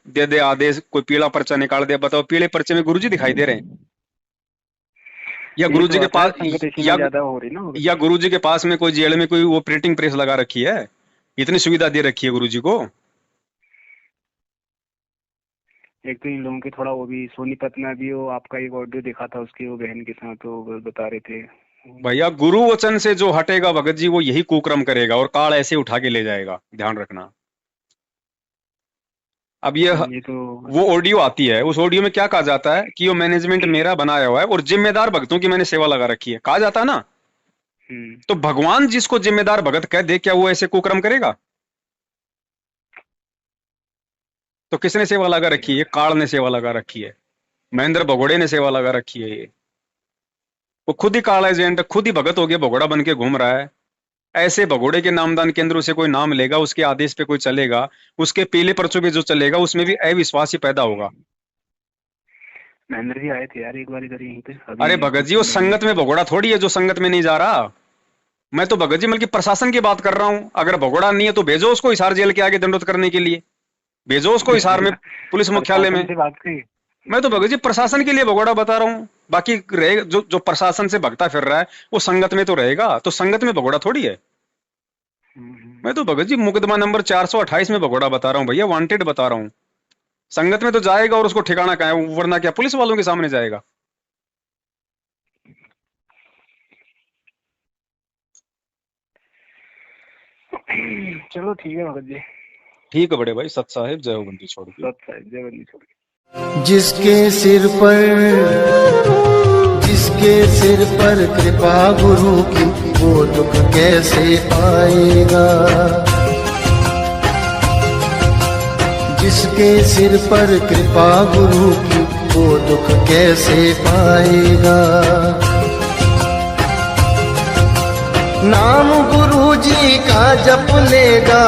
दे दे आदेश, कोई पीला पर्चा निकाल दे। बताओ पीले पर्चे में गुरुजी दिखाई दे रहे हैं? या गुरुजी के पास या गुरुजी के पास में कोई जेल में कोई वो प्रिंटिंग प्रेस लगा रखी है? इतनी सुविधा दे रखी है गुरुजी को। एक तो इन लोगों की थोड़ा वो भी सोनीपत में भी वो आपका एक ऑडियो देखा था, उसकी वो बहन के साथ वो बता रहे थे। भैया गुरु वचन से जो हटेगा भगत जी वो यही कुक्रम करेगा और काल ऐसे उठा के ले जाएगा, ध्यान रखना। अब ये तो वो ऑडियो आती है, उस ऑडियो में क्या कहा जाता है कि वो मैनेजमेंट मेरा बनाया हुआ है और जिम्मेदार भक्तों की मैंने सेवा लगा रखी है, कहा जाता है ना। तो भगवान जिसको जिम्मेदार भगत कह दे, क्या वो ऐसे कुकर्म करेगा? तो किसने सेवा लगा रखी है? काल ने सेवा लगा रखी है, महेंद्र भगोड़े ने सेवा लगा रखी है। ये वो खुद ही काल एजेंट, खुद ही भगत हो गया, भगोड़ा बन के घूम रहा है। ऐसे भगोड़े के नामदान केंद्रों से कोई नाम लेगा, उसके आदेश पे कोई चलेगा, उसके पीले पर्चों पे जो चलेगा उसमें भी अविश्वास ही पैदा होगा। महेंद्र जी आए थे यार एक बार इधर यहीं पे। अरे भगत जी, वो संगत में भगोड़ा थोड़ी है जो संगत में नहीं जा रहा। मैं तो भगत जी बल्कि प्रशासन की बात कर रहा हूं। अगर भगोड़ा नहीं है तो भेजो उसको हिसार जेल के आगे दंडोत करने के लिए, भेजो उसको हिसार में पुलिस मुख्यालय में। बात की मैं तो भगत जी प्रशासन के लिए भगोड़ा बता रहा हूँ। बाकी रहे जो प्रशासन से भगता फिर रहा है वो संगत में तो रहेगा, तो संगत में भगोड़ा थोड़ी है। मैं तो भगत जी मुकदमा नंबर 428 में भगोड़ा बता रहा हूँ भैया, वांटेड बता रहा हूँ। संगत में तो जाएगा और उसको ठिकाना कहाँ है, वरना क्या पुलिस वालों के सामने जाएगा? चलो ठीक है भगत जी। ठीक है बड़े भाई। सत साहिब जय हो बंदी छोड़ के। सत साहिब जय बंदी छोड़ के। जिसके सिर पर कृपा गुरु की, वो दुख कैसे पाएगा? जिसके सिर पर कृपा गुरु की, वो दुख कैसे पाएगा? नाम गुरु जी का जप लेगा,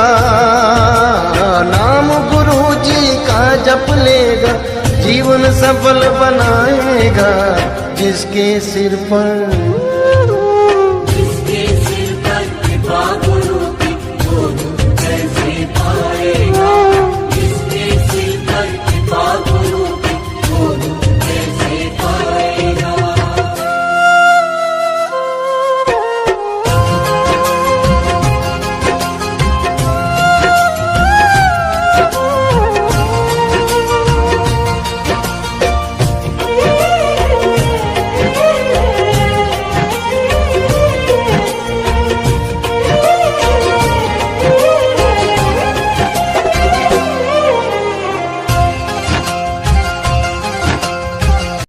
नाम गुरु जी का जप लेगा, जीवन सफल बनाएगा। जिसके सिर पर